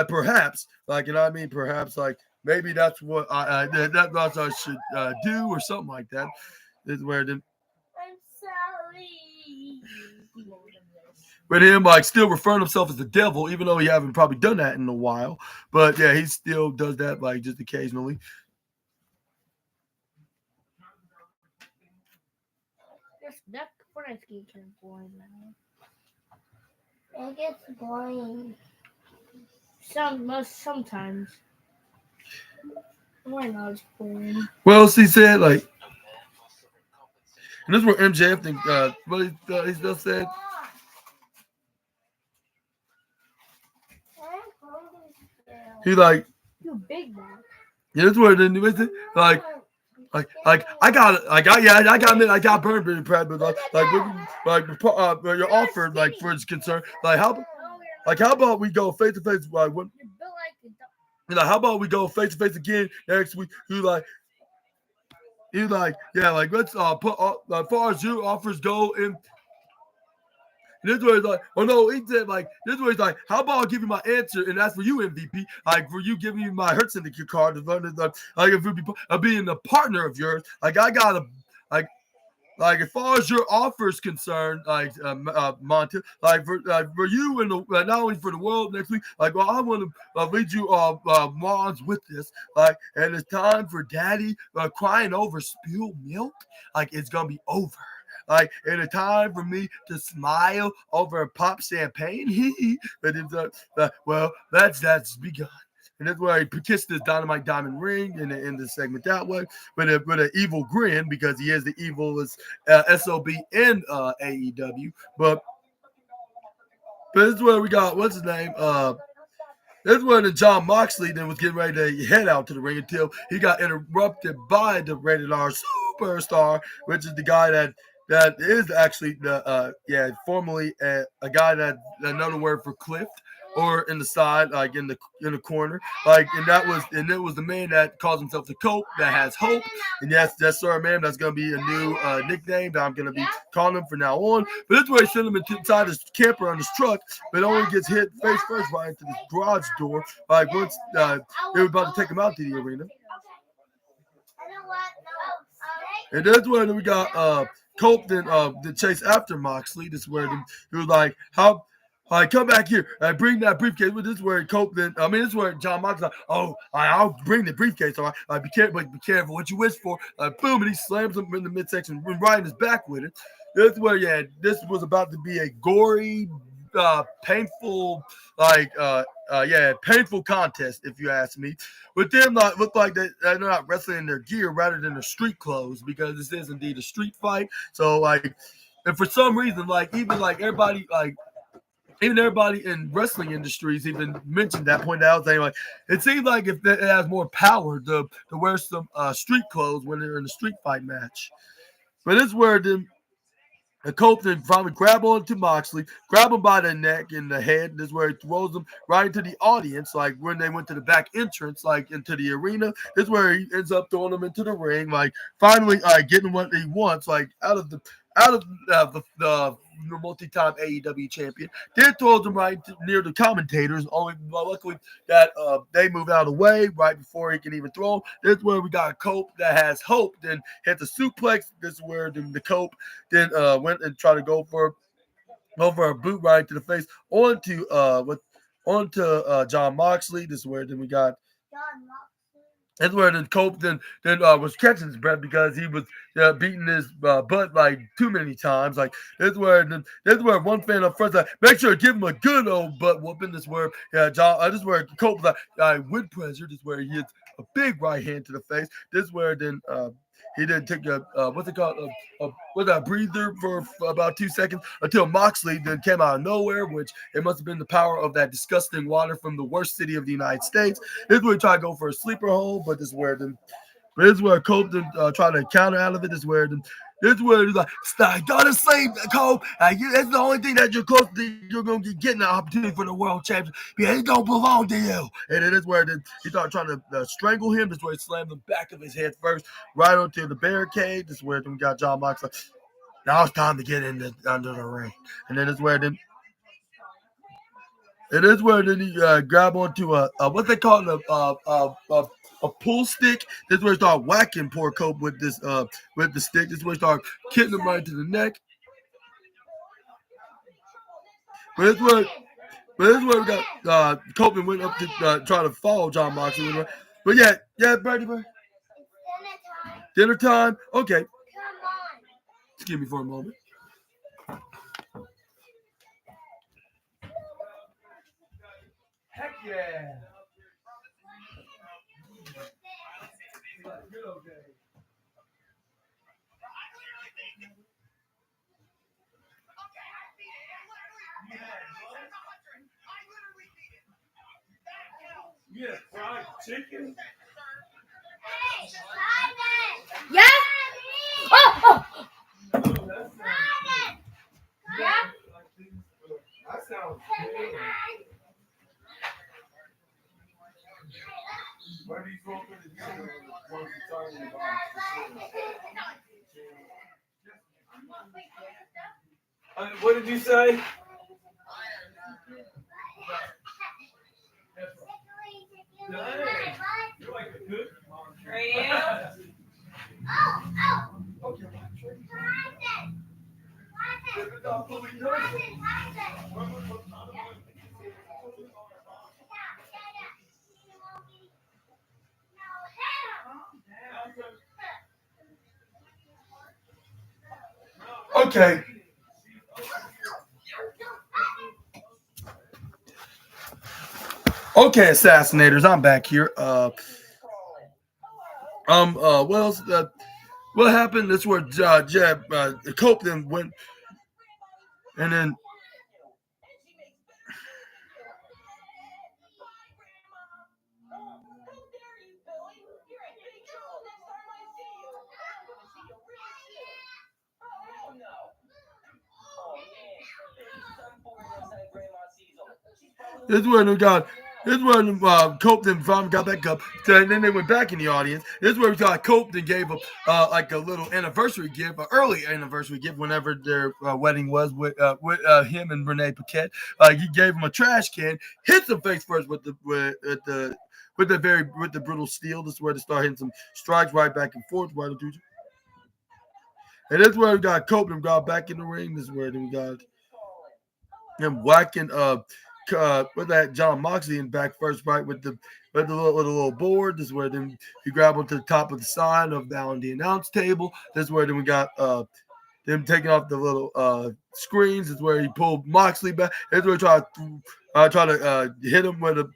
perhaps like you know what I mean, perhaps like maybe that's what that's what I should do or something like that. This is where then I'm sorry. with him like still referring himself as the devil, even though he haven't probably done that in a while. But yeah, he still does that like just occasionally. That Fortnite game is boring now. It gets boring. Sometimes. Why not? It's boring. Well, he said like, and this is where MJF think what he still said. He like, you big man. Yeah, that's where then like I got burned pretty bad, but where your offer like for his concern, like how about we go face to face like when, how about we go face to face again next week? He's like yeah, like let's put as far as your offers go in. And this way he's like, oh no, he said like this way he's like, how about I give you my answer and that's for you MVP, like for you giving me my Hurt Syndicate card, like if you be being a partner of yours, like I gotta like as far as your offer is concerned, like Monte, like for you and not only for the world next week, like well I want to lead you Mons with this, like and it's time for Daddy crying over spilled milk, like it's gonna be over. Like, and a time for me to smile over a pop champagne. But it's well, that's begun. And that's where he kissed his Dynamite diamond ring in the segment that way with an evil grin because he is the evilest SOB in AEW. But this is where we got what's his name? This is where the John Moxley then was getting ready to head out to the ring until he got interrupted by the Rated R Superstar, which is the guy that is actually the formerly a guy that another word for Cliff or in the side, like in the corner, like and it was the man that calls himself the Cope that has hope, and yes, sir, man, that's gonna be a new nickname that I'm gonna be calling him from now on. But this way, he sent him inside his camper on his truck, but only gets hit face first right into the garage door. Like once they were about to take him out to the arena, and that's when we got Cope then the chase after Moxley. This is where he was like, how come back here and bring that briefcase. This is where Cope then this is where John Moxley like, oh, I'll bring the briefcase. All right, be careful what you wish for. Boom, and he slams him in the midsection, right in his back with it. This is where this was about to be a gory, painful, painful contest, if you ask me. With them look like they're not wrestling in their gear rather than their street clothes because this is indeed a street fight. So like, and for some reason, like even like everybody like. Even everybody in wrestling industries even mentioned that, pointed out, saying like it seems like if it has more power to wear some street clothes when they're in a street fight match. But it's where the Cope then finally grab onto Moxley, grab him by the neck and the head. This is where he throws him right into the audience, like when they went to the back entrance, like into the arena. This is where he ends up throwing him into the ring, like finally getting what he wants, like out of the multi-time AEW champion. Then throws him right near the commentators. Only luckily that they move out of the way right before he can even throw him. This is where we got Cope that has hope. Then hit the suplex. This is where the Cope then went and tried to go for a boot right to the face onto John Moxley. This is where then we got John Moxley. That's where the Cope then was catching his breath because he was beating his butt like too many times. Like this is where one fan up front like make sure to give him a good old butt whooping. This is where John. This is where Cope like with pressure. This is where he hits a big right hand to the face. This is where then he didn't take a breather for about 2 seconds until Moxley then came out of nowhere, which it must have been the power of that disgusting water from the worst city of the United States. This is where he tried to go for a sleeper hold, but this is where Cope then tried to counter out of it. This is where he's like, "Stop, gotta save the Cope. That's the only thing that you're close to. You're gonna be getting an opportunity for the world championship. Yeah, it don't belong to you." And it is where he started trying to strangle him. This is where he slammed the back of his head first, right onto the barricade. This is where we got John Moxley. Now it's time to get under the ring. And then it's where he grab onto what they call a pull stick. This is where he started whacking poor Cope with the stick. This is where he started hitting him right to the neck. But this where we got Copeland went up to try to follow John Moxley. But yeah, Brady Bird. Dinner time. Okay. Come on. Excuse me for a moment. Heck yeah. Yeah, fried chicken. Yeah. Oh. Yeah. That sounds good. Where do you go for the dinner? What did you say? You're like a good monster. Okay. Okay, assassinators, I'm back here. What happened? That's where Jeb Copeland went, and then. This is when Copeland finally got back up. And then they went back in the audience. This is where we got Copeland gave him like a little anniversary gift, an early anniversary gift, whenever their wedding was with him and Renee Paquette. He gave him a trash can, hit him face first with the brutal steel. This is where they start hitting some strikes right back and forth. Why don't you? And this is where we got Copeland got back in the ring. This is where we got him whacking with that John Moxley in back first, right, with the little board. This is where then he grabbed onto the top of the sign of down the announce table. This is where then we got them taking off the little screens. This is where he pulled Moxley back. This is where he tried to hit him with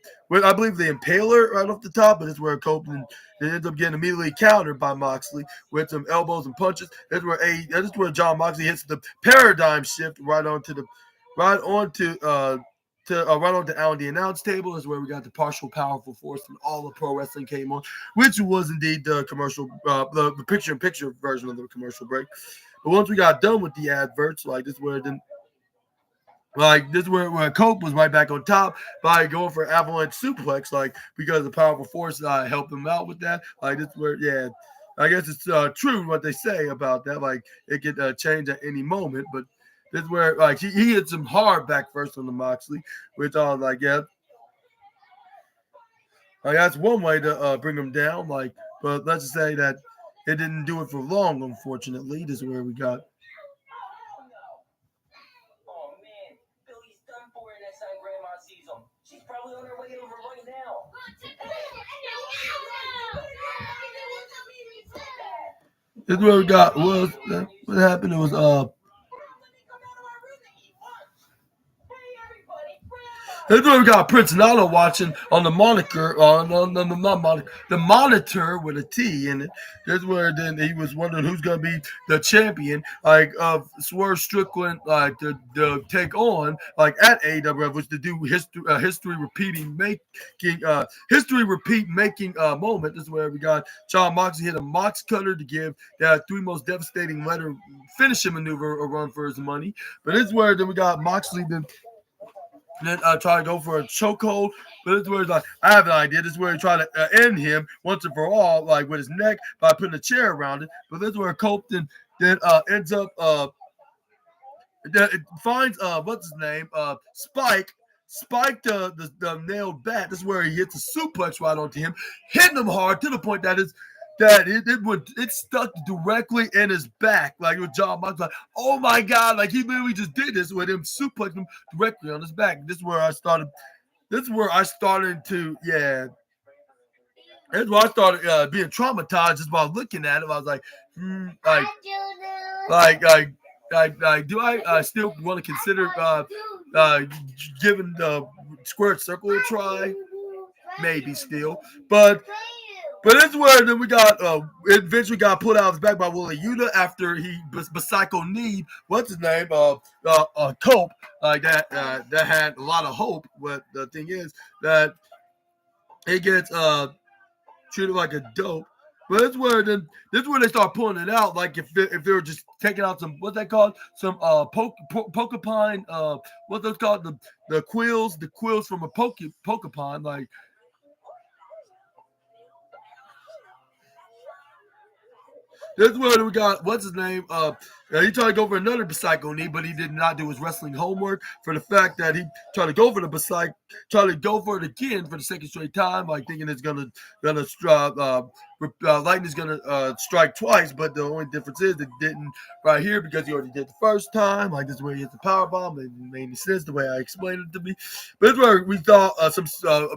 I believe the impaler right off the top, but this is where Copeland ends up getting immediately countered by Moxley with some elbows and punches. This is where John Moxley hits the paradigm shift right onto Alan the announce table. Is where we got the partial powerful force and all of pro wrestling came on, which was indeed the commercial, the picture-in-picture version of the commercial break. But once we got done with the adverts, this is where Cope was right back on top by going for avalanche suplex, because the powerful force helped him out with that. This is where, I guess it's true what they say about that. It could change at any moment, but. This is where he hit some hard back first on the Moxley, which that's one way to bring him down. But let's just say that it didn't do it for long, unfortunately. This is where we got. Oh man, Billy's done for her next time Grandma sees him. She's probably on her way over right now. This is where we got. What happened? It was This is where we got Prince Nana watching on the monitor, the monitor with a T in it. This is where then he was wondering who's going to be the champion, of Swerve Strickland, to take on, at AEW, which to do history repeat making moment. This is where we got John Moxley hit a Mox Cutter to give that three most devastating letter finishing maneuver a run for his money. But this is where then we got Moxley then try to go for a chokehold, but this is where he's I have an idea. This is where he tried to end him once and for all, with his neck by putting a chair around it. But this is where Copeland then ends up finds what's his name, Spike the nailed bat. This is where he hits a suplex right onto him, hitting him hard to the point that his that it stuck directly in his back, like with John Moxley. Like, oh my God, like he literally just did this with him suplexing him directly on his back. This is where I started. This is where I started to, yeah. That's where I started being traumatized just by looking at him. I was like, do I still want to consider giving the squared circle a try? Maybe still, but this is where then we got eventually got put out of his back by Willa Yuta after he Psycho Need, what's his name? Cope, like that had a lot of hope. But the thing is that it gets treated like a dope. But this is where they start pulling it out. Like if they were just taking out some, what's that called? Some porcupine, what's those called? The quills from a porcupine, like. This is where we got, what's his name? He tried to go for another Psycho knee, but he did not do his wrestling homework for the fact that he tried to go for it again for the second straight time, like thinking it's gonna lightning's gonna strike twice, but the only difference is it didn't right here because he already did the first time. Like this is where he hit the power bomb. It made any sense the way I explained it to me. But this is where we saw some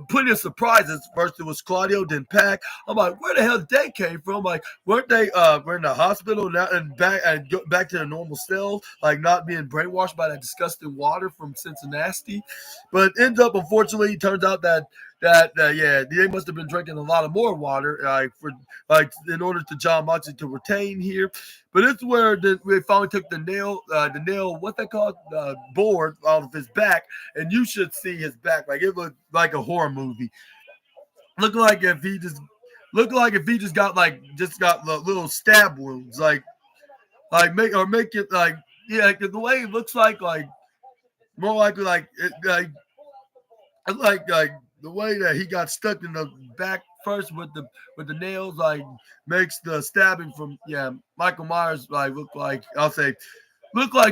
plenty of surprises. First it was Claudio, then Pac. I'm like, where the hell did they came from? Like, weren't they were in the hospital now and go back to their normal selves, like not being brainwashed by that disgusting water from Cincinnati? But ends up, unfortunately, it turns out that they must have been drinking a lot of more water, in order to John Moxley to retain here. But it's where we finally took the nail, what they call board out of his back, and you should see his back, like it looked like a horror movie. Looked like if he just got little stab wounds, make it like, yeah, the way it looks like more likely like the way that he got stuck in the back first with the nails, like makes the stabbing from Michael Myers look like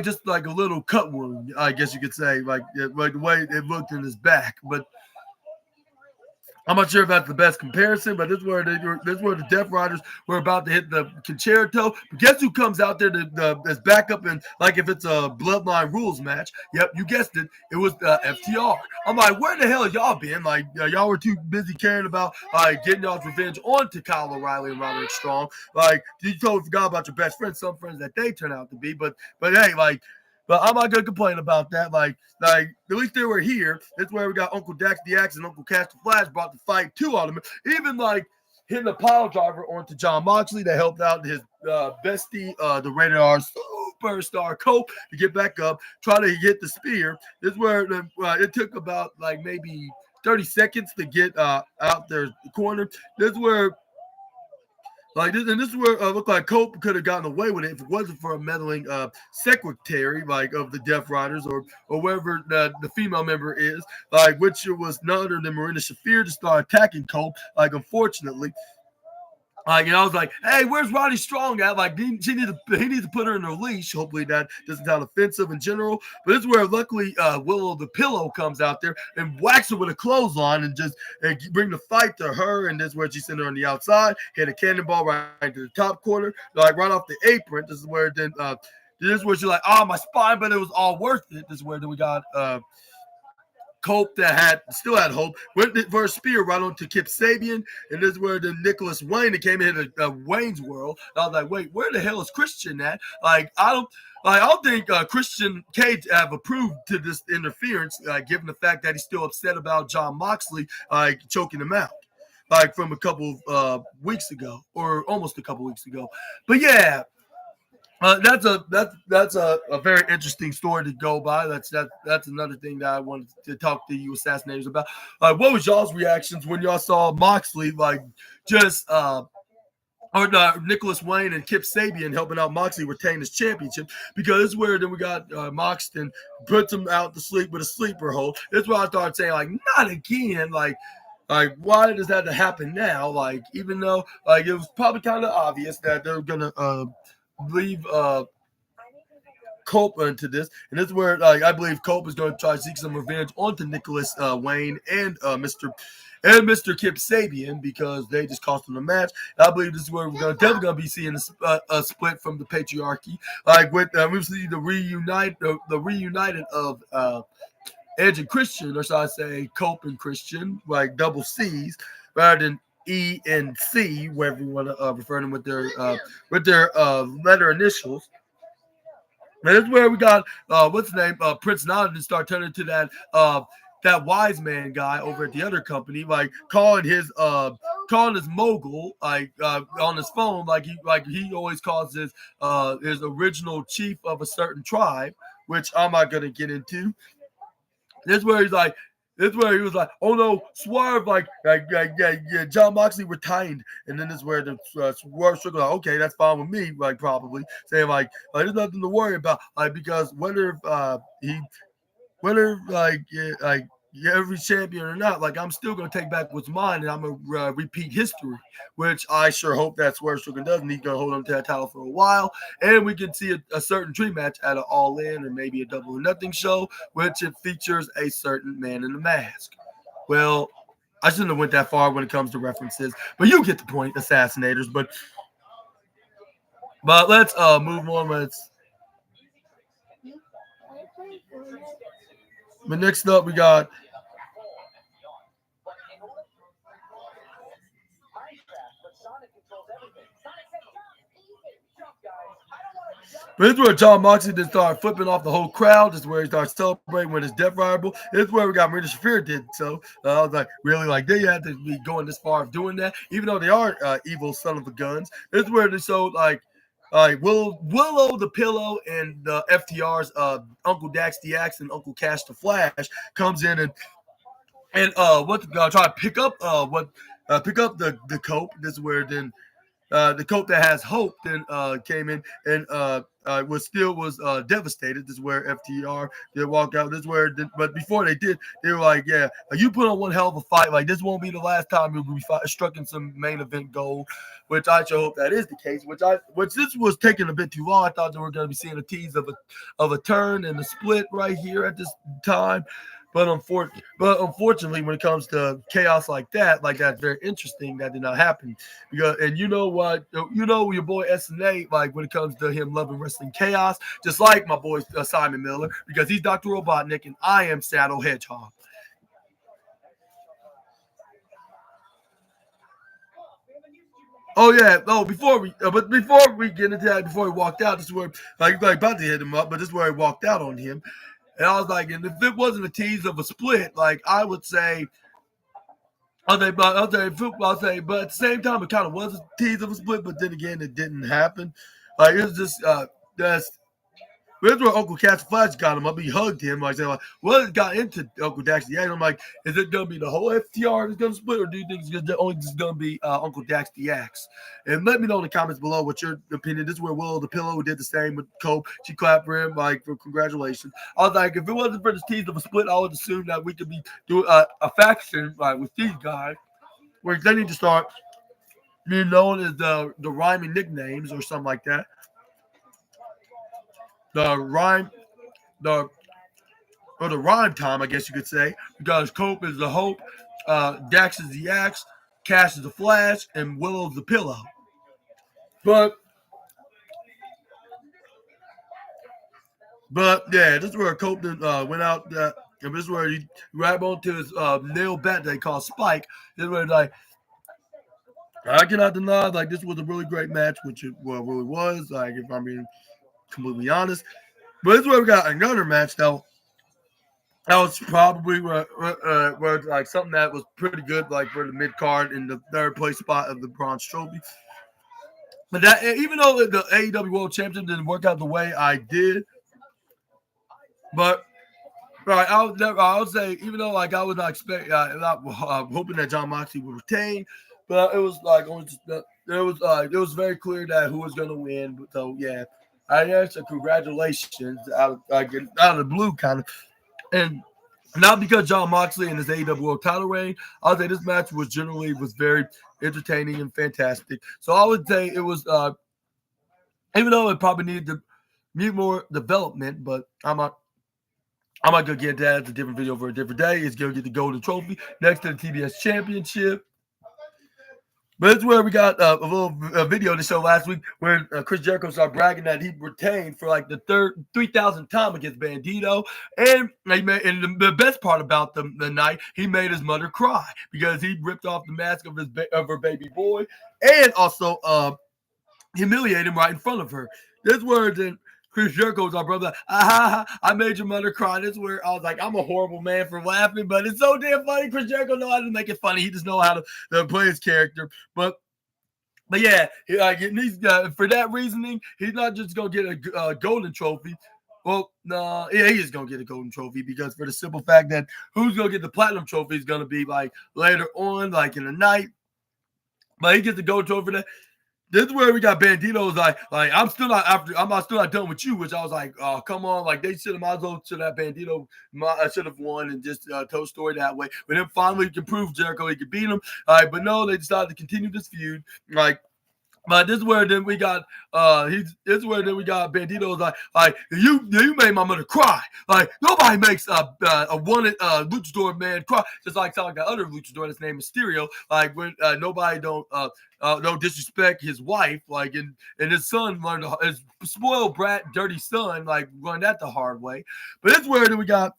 just like a little cut wound, I guess you could say, like the way it looked in his back. But I'm not sure if that's the best comparison, but this is where the Death Riders were about to hit the concerto. But guess who comes out there as backup, and like if it's a Bloodline Rules match? Yep, you guessed it. It was FTR. I'm like, where the hell have y'all been? Like, y'all were too busy caring about getting y'all's revenge onto Kyle O'Reilly and Roderick Strong. Like, you totally forgot about your best friends, some friends that they turn out to be. But hey, like. But I'm not gonna complain about that. Like at least they were here. That's where we got Uncle Dax DX and Uncle Cash the Flash brought the fight to Ultimate. Even hitting a pile driver onto John Moxley that helped out his bestie, the Rated R superstar Cope, to get back up, try to hit the spear. This is where it took about maybe 30 seconds to get out their corner. This is where. This is where it looked like Cope could have gotten away with it if it wasn't for a meddling secretary, of the Death Riders or whoever the female member is, which was none other than Marina Shafir, to start attacking Cope. Unfortunately. I was like, hey, where's Roddy Strong at? He needs to put her in a leash. Hopefully that doesn't sound offensive in general. But this is where luckily Willow the Pillow comes out there and whacks her with a clothesline and just bring the fight to her. And this is where she sent her on the outside, hit a cannonball right to the top corner, right off the apron. This is where she's like, my spine, but it was all worth it. This is where then we got Cope that still had hope, went for a spear right onto Kip Sabian, and this is where the Nicholas Wayne that came in Wayne's World. And I was like, wait, where the hell is Christian at? I don't think Christian Cage have approved to this interference, given the fact that he's still upset about John Moxley choking him out, from a couple of weeks ago, or almost a couple weeks ago. But yeah. That's a very interesting story to go by. That's another thing that I wanted to talk to you assassinators about. What was y'all's reactions when y'all saw Moxley Nicholas Wayne and Kip Sabian helping out Moxley retain his championship? Because it's where then we got Moxton puts him out to sleep with a sleeper hold. That's why I started saying not again. Why does that happen now? Even though it was probably kind of obvious that they're gonna leave Cope into this, and this is where I believe Cope is going to try to seek some revenge onto Nicholas Wayne and Mr. and Mr. Kip Sabian, because they just cost him the match. And I believe this is where we're definitely going to be seeing a split from the patriarchy. Like with we see the reunited of Edge and Christian, or should I say Cope and Christian, like double C's, rather than E and C, wherever you want to refer to them with their letter initials. And that's where we got what's the name? Prince Nana to start turning to that wise man guy over at the other company, like calling his mogul like on his phone, like he always calls his original chief of a certain tribe, which I'm not gonna get into. This is where he was like, oh no, Swerve, yeah, John Moxley retired. And then this is where the Swerve Strickland, like, okay, that's fine with me, like, probably. Saying, like there's nothing to worry about, like, because whether every champion or not, like, I'm still going to take back what's mine, and I'm going to repeat history, which I sure hope that Swerve Strickland does, and he's going to hold on to that title for a while, and we can see a certain dream match at an All-In or maybe a Double or Nothing show, which it features a certain man in the mask. Well, I shouldn't have went that far when it comes to references, but you get the point, assassinators. But let's move on. But next up, we got this is where John Moxley just started flipping off the whole crowd. This is where he starts celebrating with his Death Rival. This is where we got Marina Shafir did so. I was like, really? Like, they had to be going this far of doing that, even though they are evil son of a guns. This is where they showed, like Willow the Pillow and FTR's Uncle Dax DX and Uncle Cash the Flash comes in and try to pick up the cope. This is where then the cope that has hope then came in and was devastated. This is where FTR did walk out. This is where, but before they did, they were like, "Yeah, you put on one hell of a fight. Like, this won't be the last time you'll be struck in some main event gold." Which I sure hope that is the case. Which this was taking a bit too long. I thought that we were going to be seeing a tease of a turn and a split right here at this time. But unfortunately, when it comes to chaos like that's very interesting. That did not happen. And you know what? You know your boy SNA, like when it comes to him loving wrestling chaos, just like my boy Simon Miller, because he's Dr. Robotnik and I am Saddle Hedgehog. Oh yeah. Oh, before we get into that, before he walked out, this is where like about to hit him up, but this is where he walked out on him. And I was like, and if it wasn't a tease of a split, like I would say, but at the same time, it kind of was a tease of a split, but then again, it didn't happen. Like, it was just, that's where Uncle Cash Flash got him up. He hugged him. Like, saying, like, well, it got into Uncle Dax DX. I'm like, is it going to be the whole FTR that's going to split, or do you think it's only just going to be Uncle Dax DX? And let me know in the comments below what your opinion. This is where Willow the Pillow did the same with Cope. She clapped for him, like, for congratulations. I was like, if it wasn't for this tease of a split, I would assume that we could be doing a faction like with these guys, where they need to start being known as the rhyming nicknames or something like that. The rhyme time, I guess you could say, because Cope is the Hope, Dax is the Axe, Cash is the Flash, and Willow's the Pillow. But yeah, this is where Cope went out, and this is where he grabbed onto his nail bat they call Spike. This is where like, I cannot deny, like, this was a really great match, which it really was. Like, if I'm being completely honest. But this is where we got another match, though. That was probably where like something that was pretty good, like for the mid card in the third place spot of the Bronze Trophy. But that, even though the AEW World Championship didn't work out the way I did, but right, I would say, even though like I was not expecting, hoping that John Moxley would retain, but it was like it was very clear that who was going to win. So yeah, I guess congratulations out of the blue kind of, and not because John Moxley and his AEW World Title reign. I would say this match was very entertaining and fantastic. So I would say it was, even though it probably needed more development, but I'm not. I'm not going to get that. It's a different video for a different day. It's going to get the golden trophy next to the TBS championship. But it's where we got a little video to show last week where Chris Jericho started bragging that he retained for like the 3,000th time against Bandito. And the best part about the night, he made his mother cry because he ripped off the mask of her baby boy and also humiliated him right in front of her. This where then Chris Jericho's our brother. I made your mother cry. This is where I was like, I'm a horrible man for laughing, but it's so damn funny. Chris Jericho knows how to make it funny. He just knows how to play his character. But yeah, for that reasoning, he's not just gonna get a golden trophy. Well, no, yeah, he is gonna get a golden trophy because for the simple fact that who's gonna get the platinum trophy is gonna be like later on, like in the night. But he gets the golden trophy for that. This is where we got Bandito's like I'm still not done with you, which I was like, oh, come on, like they should have might as well should have Bandito should have won and just told the story that way. But then finally he can prove Jericho he could beat him. All right, but no, they decided to continue this feud. But this is where then we got Bandito's like you made my mother cry. Like nobody makes a wanted luchador man cry. Just like sound like that other luchador that's named Mysterio. Like when nobody don't disrespect his wife. Like and his son learned his spoiled brat, dirty son, like learned that the hard way. But this is where then we got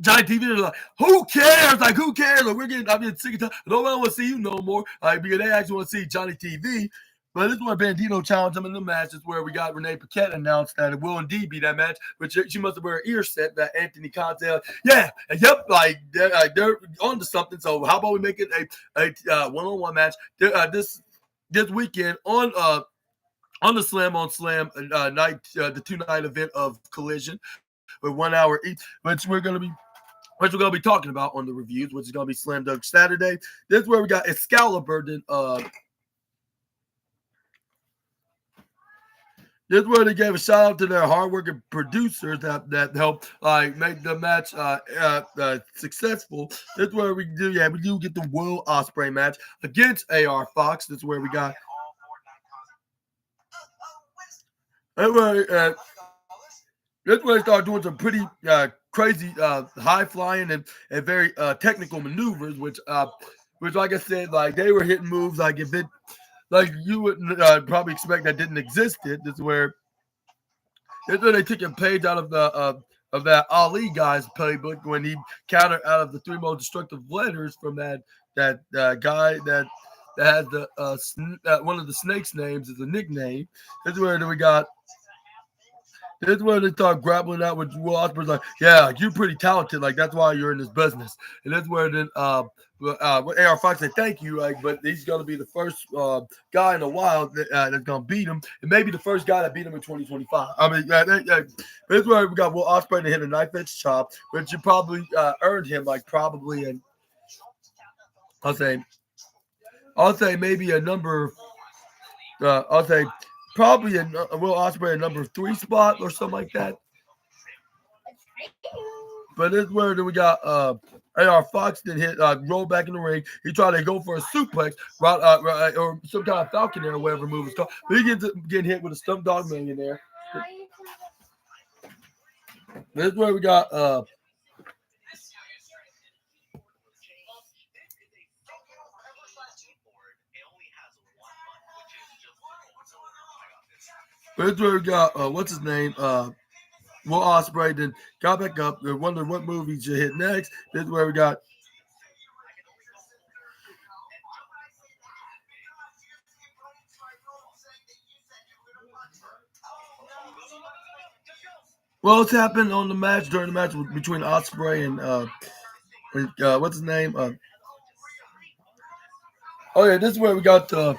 Johnny TV is like, who cares? Like, who cares? Like, I'm getting sick of time. Nobody want to see you no more. Like, because they actually want to see Johnny TV. But this is where Bandito challenged him in the match. This is where we got Renee Paquette announced that it will indeed be that match. But she must have wear an ear set that Anthony Khan said, like they're on to something. So how about we make it a one-on-one match this weekend on the Slam on Slam night, the 2-night event of Collision with 1 hour each, which we're going to be talking about on the reviews, which is going to be Slam Dunk Saturday. This is where we got Excalibur. This is where they gave a shout out to their hardworking producers that helped make the match successful. This is where we do get the Will Ospreay match against AR Fox. This is where we got. This is where they start doing some pretty crazy high flying and very technical maneuvers, which like I said, like they were hitting moves like if it. Like you would probably expect that didn't exist. This is where they took a page out of that Ali guy's playbook when he countered out of the 3 most destructive letters from that guy that has the one of the Snake's names as a nickname. This is where we got. This is where they start grappling out with Will Ospreay's like, yeah, you're pretty talented. Like, that's why you're in this business. And that's where then AR Fox said, thank you. Like, but he's going to be the first guy in a while that's going to beat him. And maybe the first guy that beat him in 2025. I mean, this is where we got Will Ospreay to hit a knife edge chop, which you probably earned him, like, probably in, I'll say maybe a number, probably a Will Ospreay a number 3 spot or something like that. But this is where we got AR Fox did hit roll back in the ring. He tried to go for a suplex, or some kind of Falcon or whatever move it's called. But he getting hit with a stump dog millionaire. This is where we got This is where we got what's his name? Will Ospreay then got back up. They wondered what move he should hit next. This is where we got. Well, it's happened on the match during the match between Ospreay and what's his name? This is where we got the.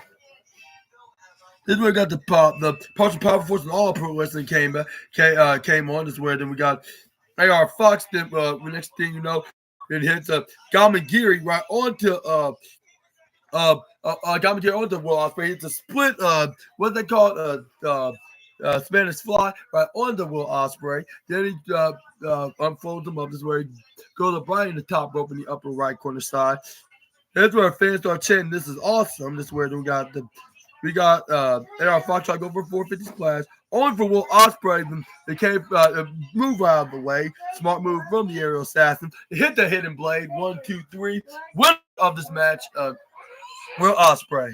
This is where we got the partial power force and all pro wrestling came on. This is where then we got AR Fox. Then the next thing you know, it hits Gamagiri right onto Gamagiri onto Will Ospreay. It's a split. What's that called? Spanish fly right onto Will Ospreay. Then he unfolds him up. This is where he goes up right in the top rope in the upper right corner side. That's where fans start chanting, "This is awesome!" This is where we got AR Fox try to go for a 450 splash only for Will Ospreay. They came move out of the way. Smart move from the aerial assassin. They hit the hidden blade. 1, 2, 3. Winner of this match, Will Ospreay.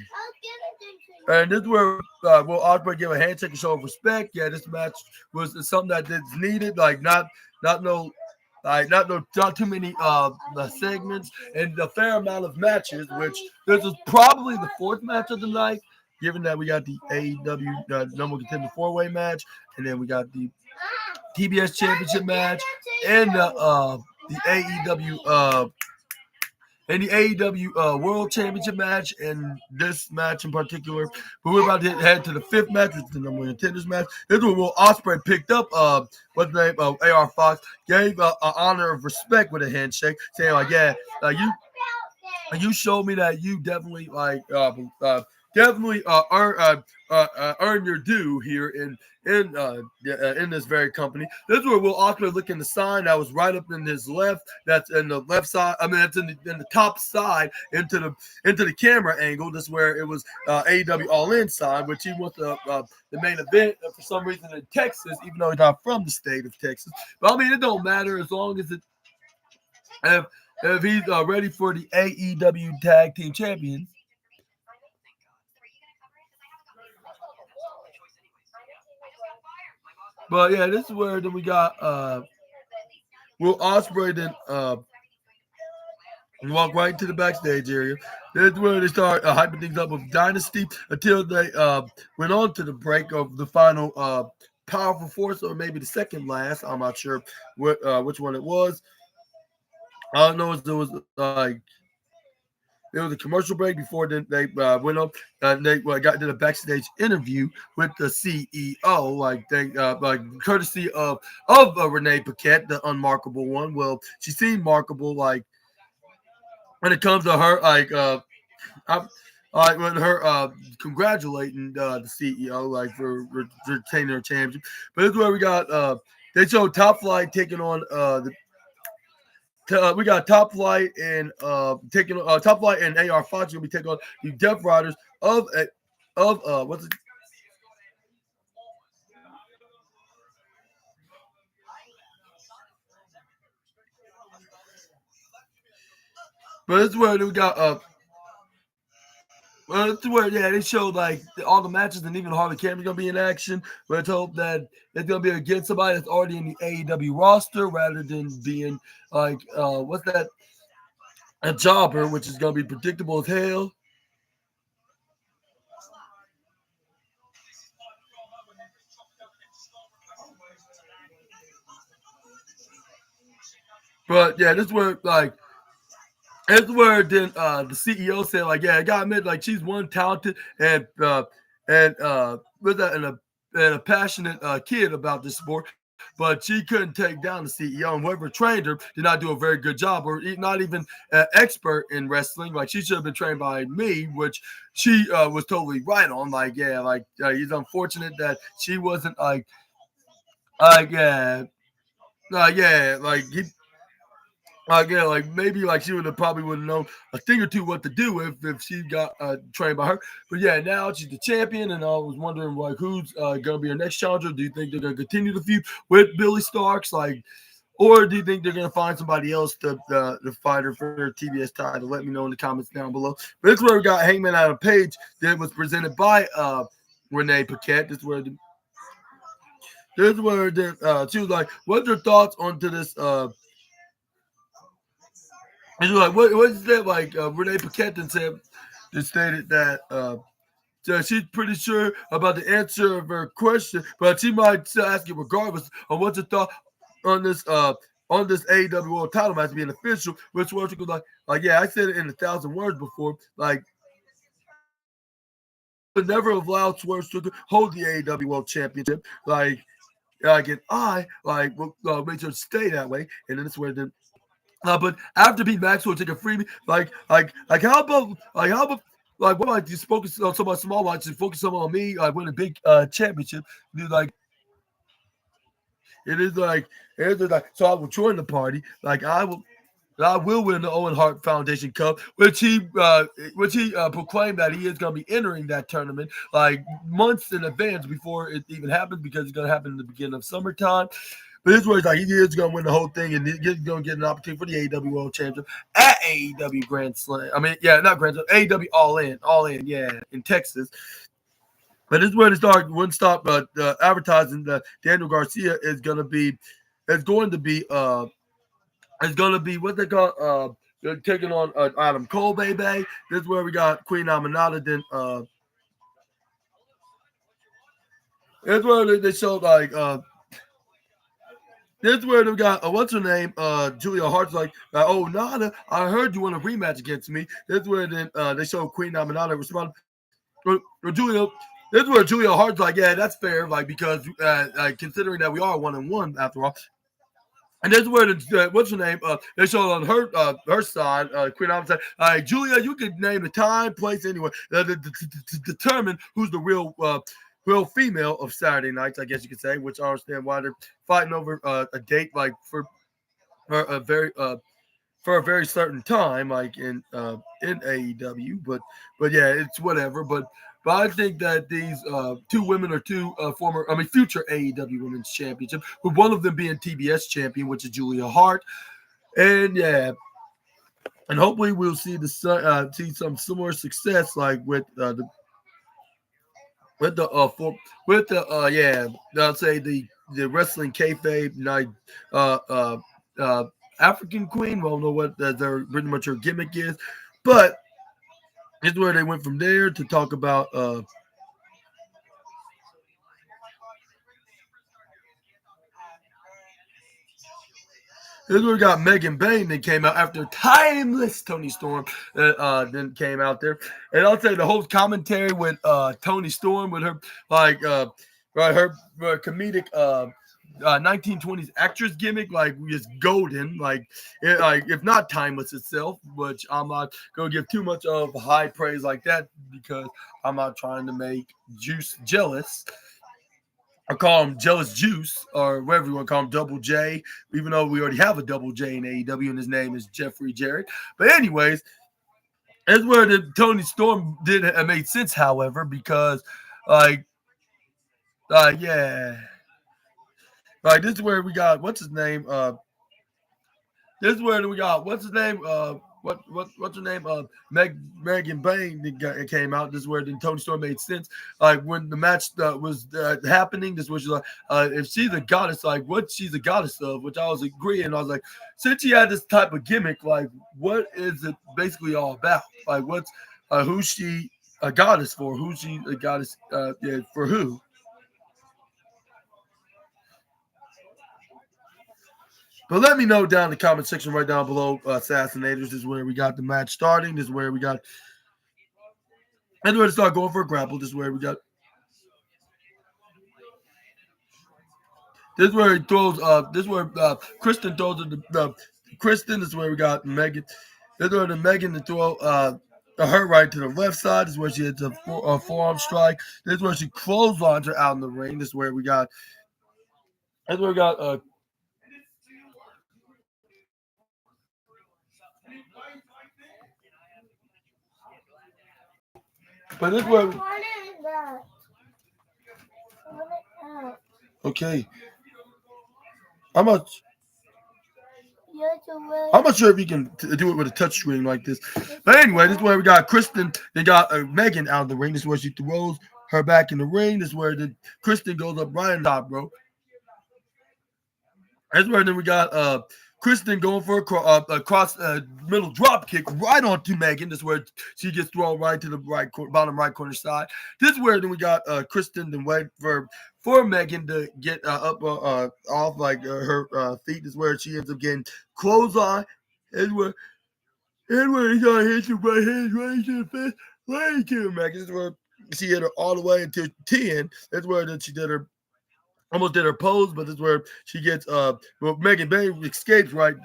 And this is where Will Ospreay give a handshake and show of respect. Yeah, this match was something that is needed. Like not too many segments and a fair amount of matches. Which this is probably the fourth match of the night, given that we got the AEW number contender 4-way match, and then we got the TBS Championship match and the AEW World Championship match, and this match in particular. But we're about to head to the fifth match, which is the number one contenders match. This is where Will Ospreay picked up what's the name of AR Fox, gave an honor of respect with a handshake, saying like, yeah, you showed me that you definitely earn your due here in this very company. This is where Will Ospreay look in the sign that was right up in his left. That's in the left side. I mean, that's in the top side into the camera angle. This is where it was AEW All In sign, which he wants the main event for some reason in Texas, even though he's not from the state of Texas. But I mean, it don't matter as long as if he's ready for the AEW Tag Team Champions. But yeah, this is where then we got Will Ospreay then walk right into the backstage area. This is where they start hyping things up with Dynasty until they went on to the break of the final Powerful Force, or maybe the second last. I'm not sure which one it was. All I know is there was a commercial break before they went up and they did a backstage interview with the CEO, courtesy of Renee Paquette, the unmarkable one. Well, she seemed markable, like when it comes to her, when her congratulating the CEO, for retaining her championship. But this is where we got they showed Top Flight taking on we got Top Flight and taking Top Flight and AR Fox gonna be taking on the Death Riders of what's it? But this is where we got well, it's where they showed like all the matches and even Harley Cameron's gonna be in action. Let's hope that it's gonna be against somebody that's already in the AEW roster rather than being what's that? A jobber, which is gonna be predictable as hell. But yeah, this is where that's where then the CEO said, like, yeah, I gotta admit, like, she's one talented and a passionate kid about this sport, but she couldn't take down the CEO, and whoever trained her did not do a very good job, or not even an expert in wrestling. Like, she should have been trained by me, which she was totally right on. Like, yeah, it's unfortunate that she wasn't maybe she would have probably known a thing or two what to do if she got trained by her. But yeah, now she's the champion, and I was wondering who's gonna be her next challenger. Do you think they're gonna continue the feud with Billy Starks, or do you think they're gonna find somebody else to fight her for her TBS title? Let me know in the comments down below. But this is where we got Hangman Adam Page that was presented by Renee Paquette. This is where she was like, "What's your thoughts onto this?" And you're like, what is that? Renee Paquette stated that she's pretty sure about the answer of her question, but she might still ask you regardless of what's your thought on this AEW World Title match being official. Which was yeah, I said it in 1,000 words before. Would never have allowed Swerve Strickland hold the AEW World Championship. And I will make sure to stay that way. And then it's where then. But after beat Maxwell take a freebie, how about what about you focus on some of small watches, focus some on me, win a big championship. Dude, it is so I will join the party. I will I will win the Owen Hart Foundation Cup, which he proclaimed that he is going to be entering that tournament like months in advance before it even happens, because it's going to happen in the beginning of summertime. But this was like he is going to win the whole thing, and he's going to get an opportunity for the AEW World Championship at AEW Grand Slam. I mean, yeah, not Grand Slam, AEW All In, yeah, in Texas. But this is where they start. Wouldn't stop advertising that Daniel Garcia is going to be what they call they're taking on Adam Cole, baby. This is where we got Queen Aminata. Then this is where they showed like this is where they got what's her name? Julia Hart's like, oh Nada, I heard you want a rematch against me. This is where then they show Queen Aminata respond. Julia. This is where Julia Hart's like, yeah, that's fair, like because considering that we are 1-1 after all. And this is where what's her name? They showed on her side, Queen Alpha said, Julia, you could name the time, place, anywhere to determine who's the real female of Saturday nights, I guess you could say. Which I understand why they're fighting over a date like for a very certain time, like in AEW. But yeah, it's whatever. But I think that these two women are future AEW Women's Championship, with one of them being TBS champion, which is Julia Hart. And yeah, and hopefully we'll see some similar success like with I'll say the wrestling kayfabe night African Queen. Well, I don't know what their pretty much her gimmick is, but this is where they went from there to talk about this is where we got Megan Bain that came out after timeless Tony Storm then came out there. And I'll say the whole commentary with Tony Storm with her her comedic 1920s actress gimmick, like is golden, like if not timeless itself, which I'm not gonna give too much of high praise like that because I'm not trying to make Juice jealous. I call him Jealous Juice, or whatever you want to call him, Double J, even though we already have a Double J in AEW and his name is Jeffrey Jarrett. But anyways, that's where the Tony Storm made sense, however, because yeah. Like this is where we got what's his name? This is where we got what's his name? What's her name? Megan Bain that came out. This is where then Tony Storm made sense. Like when the match was happening, this was like if she's a goddess, like what she's a goddess of, which I was agreeing. I was like, since she had this type of gimmick, like what is it basically all about? Like what's who's she a goddess for? Who's she a goddess for who? But let me know down in the comment section right down below, Assassinators. This is where we got the match starting. This is where we got. And we're going to start going for a grapple. This is where we got. This is where he throws. This is where Kristen throws the Kristen. This is where we got Megan. This is where the Megan to throw her right to the left side. This is where she hits a forearm strike. This is where she clotheslines her out in the ring. This is where we got. This is where we got. But this way. Okay. I'm not sure if you can do it with a touch screen like this. But anyway, this is where we got Kristen. They got Megan out of the ring. This is where she throws her back in the ring. This is where Kristen goes up right on top, bro. That's where then we got Kristen going for a cross middle drop kick right onto Megan. This is where she gets thrown right to the bottom right corner side. This is where then we got Kristen then wait for Megan to get up off like her feet. This is where she ends up getting clothesline. This is where he's gonna hit you right hand right to the face, right to Megan. This is where she hit her all the way into 10. That's where then she did her. Almost did her pose, but this is where she gets Megan Bain escapes right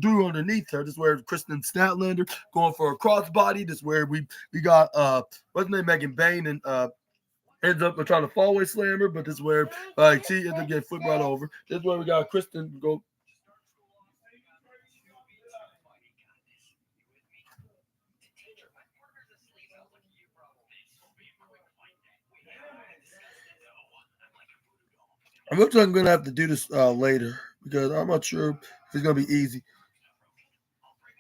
through underneath her. This is where Kristen Statlander going for a crossbody. This is where we got what's her name, Megan Bain, and ends up trying to fallaway slam her, but this is where she ends up getting flipped right over. This is where we got Kristen go. I'm going to have to do this later because I'm not sure if it's going to be easy.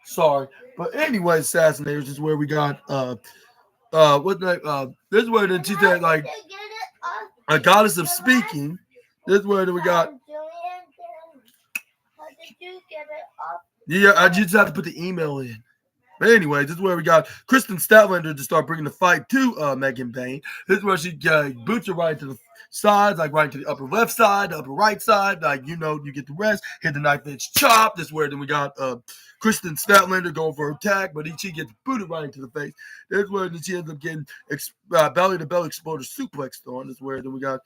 Sorry. But anyway, Assassinators is where we got what the this is where then she said like a goddess of speaking. This is where we got. Yeah, I just have to put the email in. But anyway, this is where we got Kristen Statlander to start bringing the fight to Megan Bayne. This is where she boots her right to the sides, like right to the upper left side, the upper right side. Like, you know, you get the rest. Hit the knife edge chop. This is where then we got Kristen Statlander going for her attack, but she gets booted right into the face. This is where then she ends up getting belly-to-belly exploder suplex on. This is where then we got.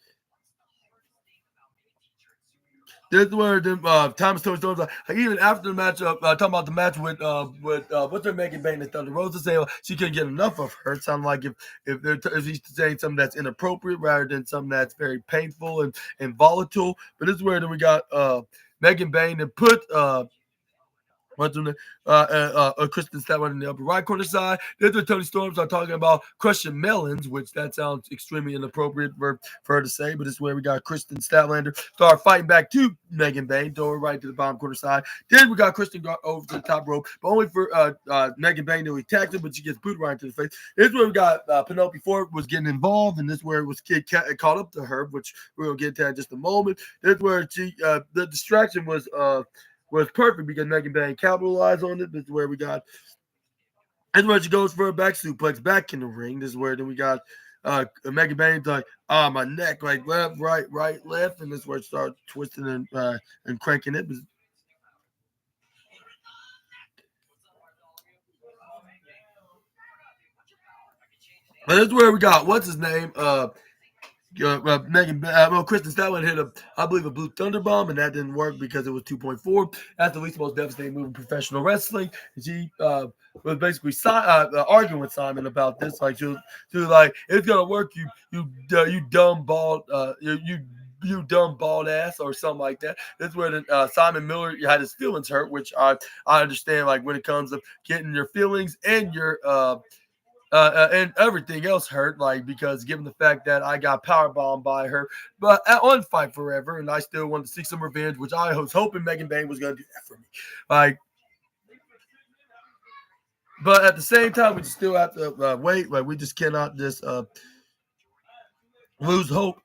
This is where Thomas Tony Storm's like even after the match, talking about the match with what's her Megan Bayne and Thunder Rosa saying she couldn't get enough of her. It sounded like if he's saying something that's inappropriate rather than something that's very painful and volatile. But this is where then we got Megan Bayne and put what's her name? Kristen Statlander in the upper right corner side. There's where Tony Storms are talking about crushing melons, which that sounds extremely inappropriate for her to say, but it's where we got Kristen Statlander start fighting back to Megan Bayne, throw her right to the bottom corner side. Then we got Kristen over to the top rope, but only for Megan Bayne to attack her, but she gets booted right into the face. This is where we got Penelope Ford was getting involved, and this is where it was caught up to her, which we're going to get to in just a moment. This is where the distraction was perfect because Megan Bayne capitalized on it. This is where we got. This is where she goes for a back suplex back in the ring. This is where then we got Megan Bayne's like, my neck, like left, right, left, and this is where it starts twisting and cranking it. But this is where we got what's his name? Kristen Statlander hit I believe a Blue Thunder Bomb, and that didn't work because it was 2.4. That's the least most devastating move in professional wrestling. And she was basically arguing with Simon about this. Like she was like, "It's gonna work, you dumb bald, you dumb bald ass," or something like that. This is where Simon Miller had his feelings hurt, which I understand. Like when it comes to getting your feelings and your and everything else hurt, like because given the fact that I got powerbombed by her, but on Fight Forever, and I still wanted to see some revenge, which I was hoping Megan Bayne was going to do that for me. Like, but at the same time, we still have to wait. Like, we just cannot just lose hope.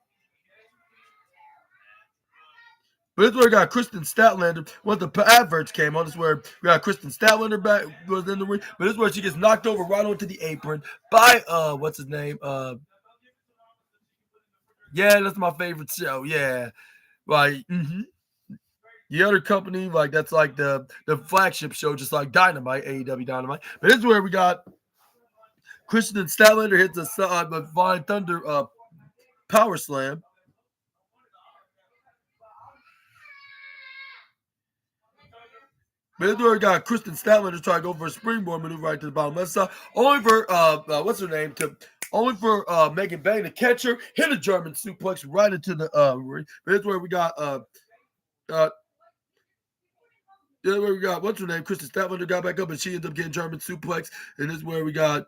But this is where we got Kristen Statlander. Once the adverts came on, this is where we got Kristen Statlander back was in the ring. But this is where she gets knocked over right onto the apron by what's his name? Yeah, that's my favorite show. Yeah, like the other company, like that's like the flagship show, just like Dynamite, AEW Dynamite. But this is where we got Kristen Statlander hits a Flying Thunder power slam. But this is where we got Kristen Statlander trying to go for a springboard maneuver right to the bottom left side. Only for what's her name only for Megan Bayne to catch her, hit a German suplex right into the ring. But this is where we got where we got what's her name? Kristen Statlander got back up and she ended up getting German suplex. And this is where we got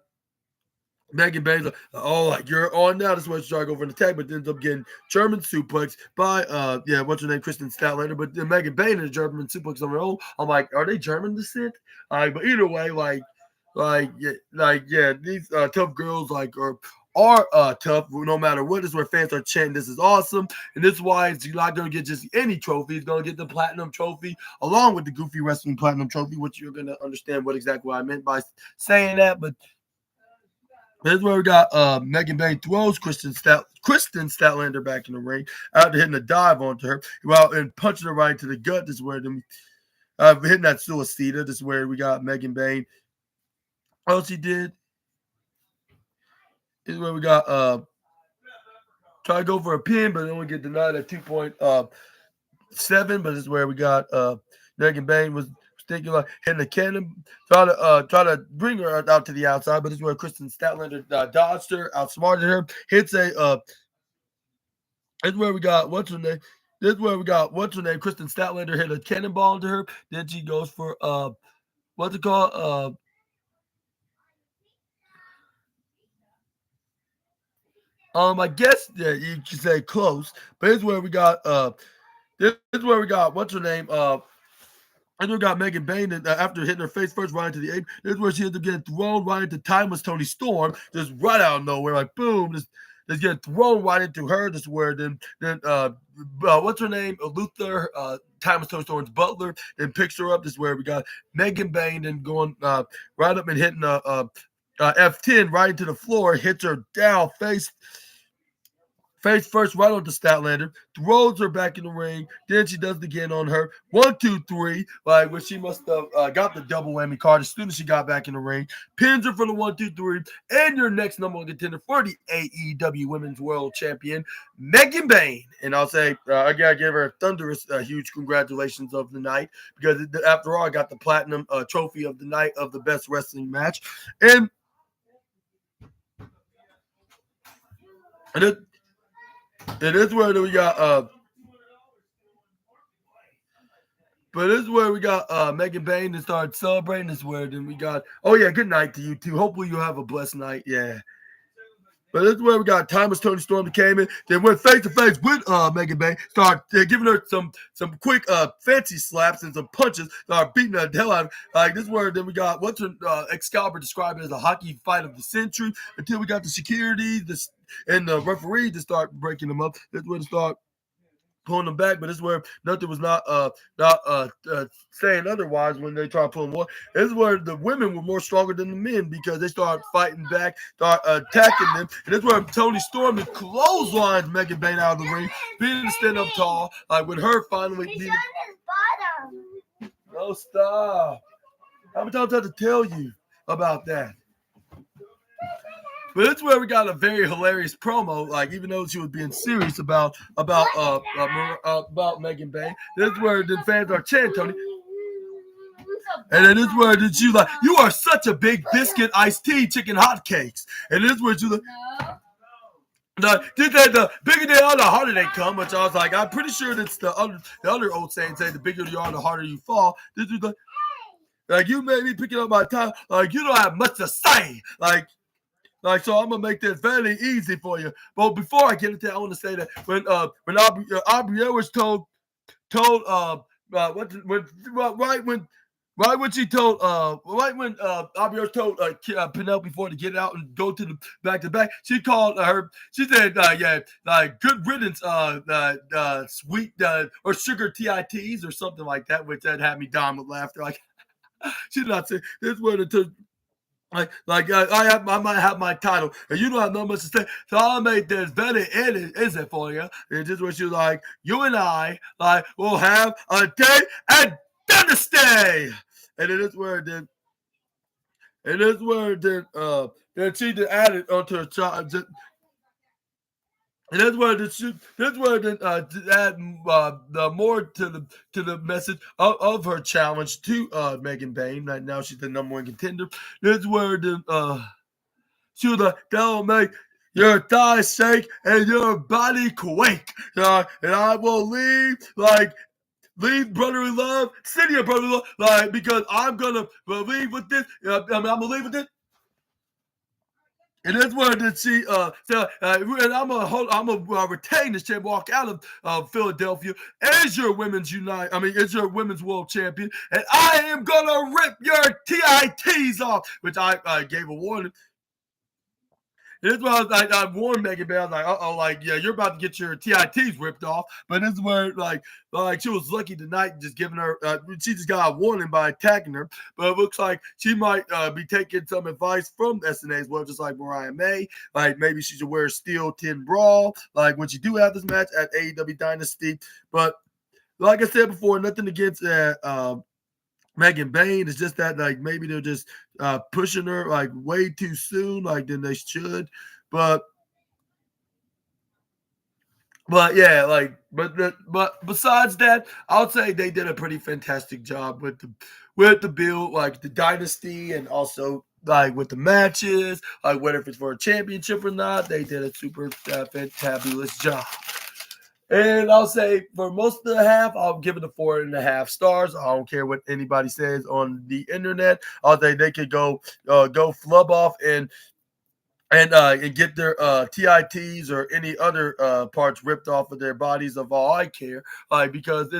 Megan Bayne like, like you're on now. This is where she tried to go for an attack, but ends up getting German suplex by what's her name? Kristen Statlander. But then Megan Bayne and a German suplex on her own. I'm like, are they German descent? But either way, these tough girls are tough no matter what. This is where fans are chanting, this is awesome. And this is why it's not going to get just any trophy. It's going to get the platinum trophy along with the Goofy Wrestling Platinum Trophy, which you're going to understand what exactly I meant by saying that. But this is where we got Megan Bayne throws Kristen Statlander back in the ring after hitting a dive onto her and punching her right into the gut. This is where them hitting that suicida. This is where we got Megan Bayne. What else she did? This is where we got try to go for a pin, but only get denied at 2.7. But this is where we got Megan Bayne was thinking like hitting the cannon, try to bring her out to the outside, but this is where Kristen Statlander dodged her, outsmarted her, hits a this is where we got what's her name? This is where we got what's her name? Kristen Statlander hit a cannonball into her. Then she goes for what's it called? I guess yeah, you could say close, but here's where we got what's her name and then we got Megan Bain, and after hitting her face first right into the ape, this is where she ends up getting thrown right into Timeless Tony Storm, just right out of nowhere, like boom, just getting thrown right into her. This is where then what's her name? Luther, Timeless Tony Storm's butler, then picks her up. This is where we got Megan Bain and going right up and hitting F10 right into the floor, hits her down face first right onto Statlander, throws her back in the ring. Then she does it again on her. 1, 2, 3. Like when she must have got the double whammy card as soon as she got back in the ring. Pins her for the 1, 2, 3. And your next number one contender for the AEW Women's World Champion, Megan Bain. And I'll say, I got to give her a thunderous, huge congratulations of the night. Because after all, I got the platinum trophy of the night of the best wrestling match. And it is where we got but this is where we got Megan Bain to start celebrating. This is where then we got good night to you too. Hopefully you have a blessed night. Yeah. But this is where we got Timeless Tony Storm that came in. They went face to face with Megan Bain. Start giving her some quick fancy slaps and some punches. Start beating the hell out of her. Like this is where then we got what's her Excalibur described it as a hockey fight of the century until we got the security and the referee to start breaking them up. This is where to start pulling them back, but this is where nothing was not saying otherwise when they try to pull them more. This is where the women were more stronger than the men because they started fighting back, start attacking them. And this is where Tony Storm clotheslines Megan Bain out of the ring, being to stand up tall, like with her finally. He's on his bottom. No, stop. How many times I have to tell you about that? But it's where we got a very hilarious promo. Like even though she was being serious about Megan Bain, this is where the fans are chanting, Tony. And then this is where did you like? You are such a big biscuit, iced tea, chicken hotcakes. And this is where you like. The bigger they are, the harder they come. Which I was like, I'm pretty sure that's the other old saying say the bigger you are, the harder you fall. This is like you made me picking up my time. Like you don't have much to say. Like, so I'm gonna make this very easy for you. But before I get into that, I want to say that when Aubrey Edwards told Aubrey Edwards told Penelope Ford to get out and go to the back to back, she called her. She said, good riddance, sweet or sugar TITs or something like that, which that had me dying with laughter. Like she did not say this word until. I might have my title, and you don't have no much to say. So I'll make this very easy for you. And just what you like, you and I will have a day and dynasty. And it is where then she did add it onto her child. And that's where to add the more to the message of her challenge to Megan Bain. Right now she's the number one contender. That's where she was like, "That'll make your thighs shake and your body quake." And I will leave brotherly love, city of brotherly love, because I'm gonna believe with this. I'm gonna leave with this. And that's where did she and I'm gonna retain this champ, walk out of Philadelphia as your women's as your women's world champion, and I am gonna rip your TITs off, which I gave a warning. And that's why I warned Megan Bain. I was like, you're about to get your TITs ripped off. But this is where like she was lucky tonight, just giving her. She just got a warning by attacking her. But it looks like she might be taking some advice from SNA as well, just like Mariah May. Like maybe she should wear a steel 10 brawl, like when she do have this match at AEW Dynasty. But like I said before, nothing against Megan Bain. Is just that like maybe they're just pushing her like way too soon, like than they should. But yeah, but besides that, I would say they did a pretty fantastic job with the build, like the dynasty, and also like with the matches, like whether if it's for a championship or not, they did a super fantabulous job. And I'll say for most of the half, I'll give it a 4.5 stars. I don't care what anybody says on the internet. I'll say they could go flub off and and get their TITs or any other parts ripped off of their bodies of all I care. Like, because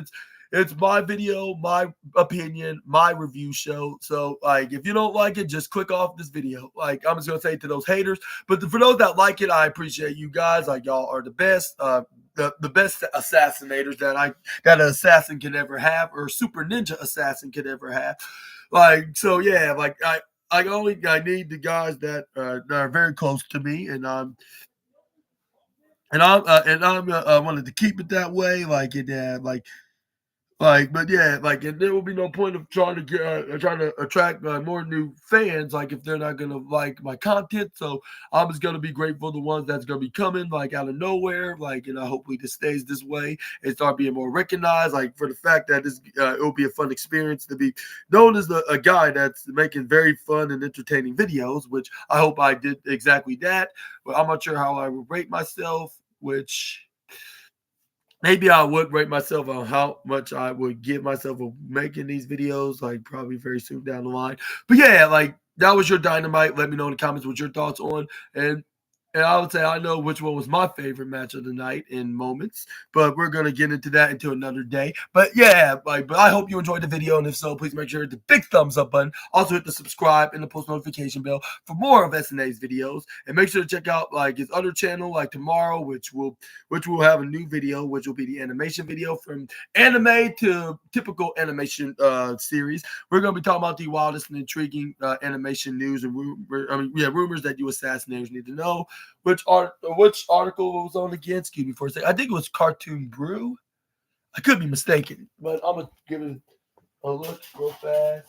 it's my video, my opinion, my review show. So, like, if you don't like it, just click off this video. Like, I'm just gonna say to those haters, but for those that like it, I appreciate you guys. Like, y'all are the best. The best assassinators that an assassin could ever have, or super ninja assassin could ever have. Like, so yeah, like I need the guys that are very close to me, and I wanted to keep it that way. Like it, but yeah, like, and there will be no point of trying to attract more new fans, like, if they're not gonna like my content. So I'm just gonna be grateful for the ones that's gonna be coming like out of nowhere, like, and hopefully this stays this way and start being more recognized. Like, for the fact that it will be a fun experience to be known as a guy that's making very fun and entertaining videos, which I hope I did exactly that. But I'm not sure how I would rate myself, which. Maybe I would rate myself on how much I would give myself of making these videos, like, probably very soon down the line. But yeah, like, that was your Dynamite. Let me know in the comments what your thoughts on. And I would say I know which one was my favorite match of the night in moments, but we're gonna get into that until another day. But yeah, but I hope you enjoyed the video, and if so, please make sure to hit the big thumbs up button. Also hit the subscribe and the post notification bell for more of SNA's videos, and make sure to check out like his other channel, like tomorrow, which will have a new video, which will be the animation video from anime to typical animation series. We're gonna be talking about the wildest and intriguing animation news and rumors that you assassinators need to know. Which article was on again? Excuse me for a second. I think it was Cartoon Brew. I could be mistaken, but I'm gonna give it a look real fast.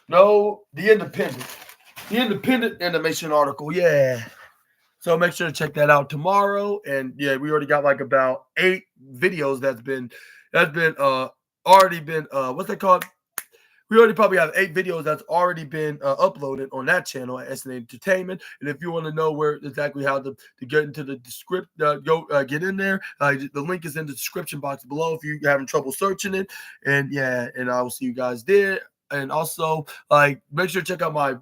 No, The Independent. The Independent animation article, yeah. So make sure to check that out tomorrow. And yeah, we already got like about 8 videos that's been already been what's that called? We already probably have 8 videos that's already been uploaded on that channel at SNA Entertainment. And if you want to know where exactly how to get into the script, go get in there. The link is in the description box below if you're having trouble searching it. And yeah, and I will see you guys there. And also, like, make sure to check out my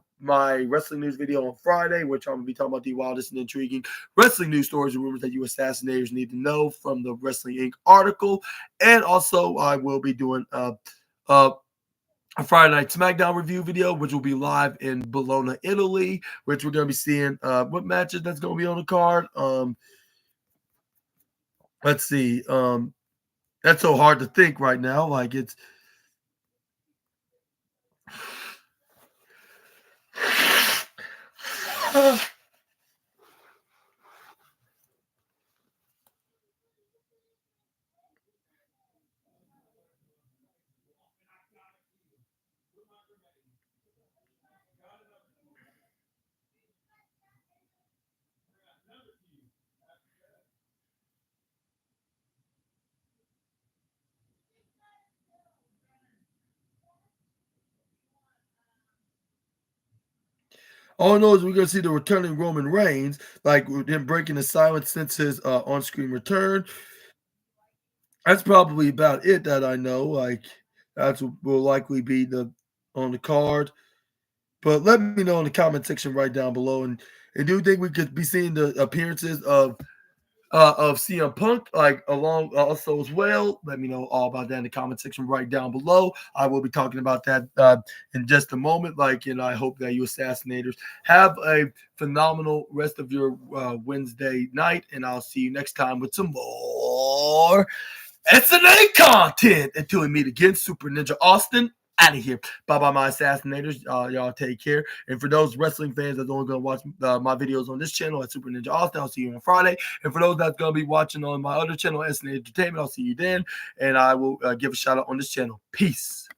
wrestling news video on Friday, which I'm going to be talking about the wildest and intriguing wrestling news stories and rumors that you assassinators need to know from the Wrestling Inc. article. And also, I will be doing a Friday Night SmackDown review video, which will be live in Bologna, Italy, which we're going to be seeing what matches that's going to be on the card. Let's see. That's so hard to think right now. Like, it's all I know is we're going to see the returning Roman Reigns, like him breaking the silence since his on-screen return. That's probably about it that I know. Like, that's what will likely be on the card. But let me know in the comment section right down below. And do you think we could be seeing the appearances of CM Punk, like, along also as well? Let me know all about that in the comment section right down below. I will be talking about that in just a moment. Like, and I hope that you assassinators have a phenomenal rest of your Wednesday night, and I'll see you next time with some more SNA content. Until we meet again, Super Ninja Austin out of here. Bye-bye, my assassinators. Y'all take care. And for those wrestling fans that's only going to watch my videos on this channel at Super Ninja Austin, I'll see you on Friday. And for those that's going to be watching on my other channel, SNA Entertainment, I'll see you then. And I will give a shout out on this channel. Peace.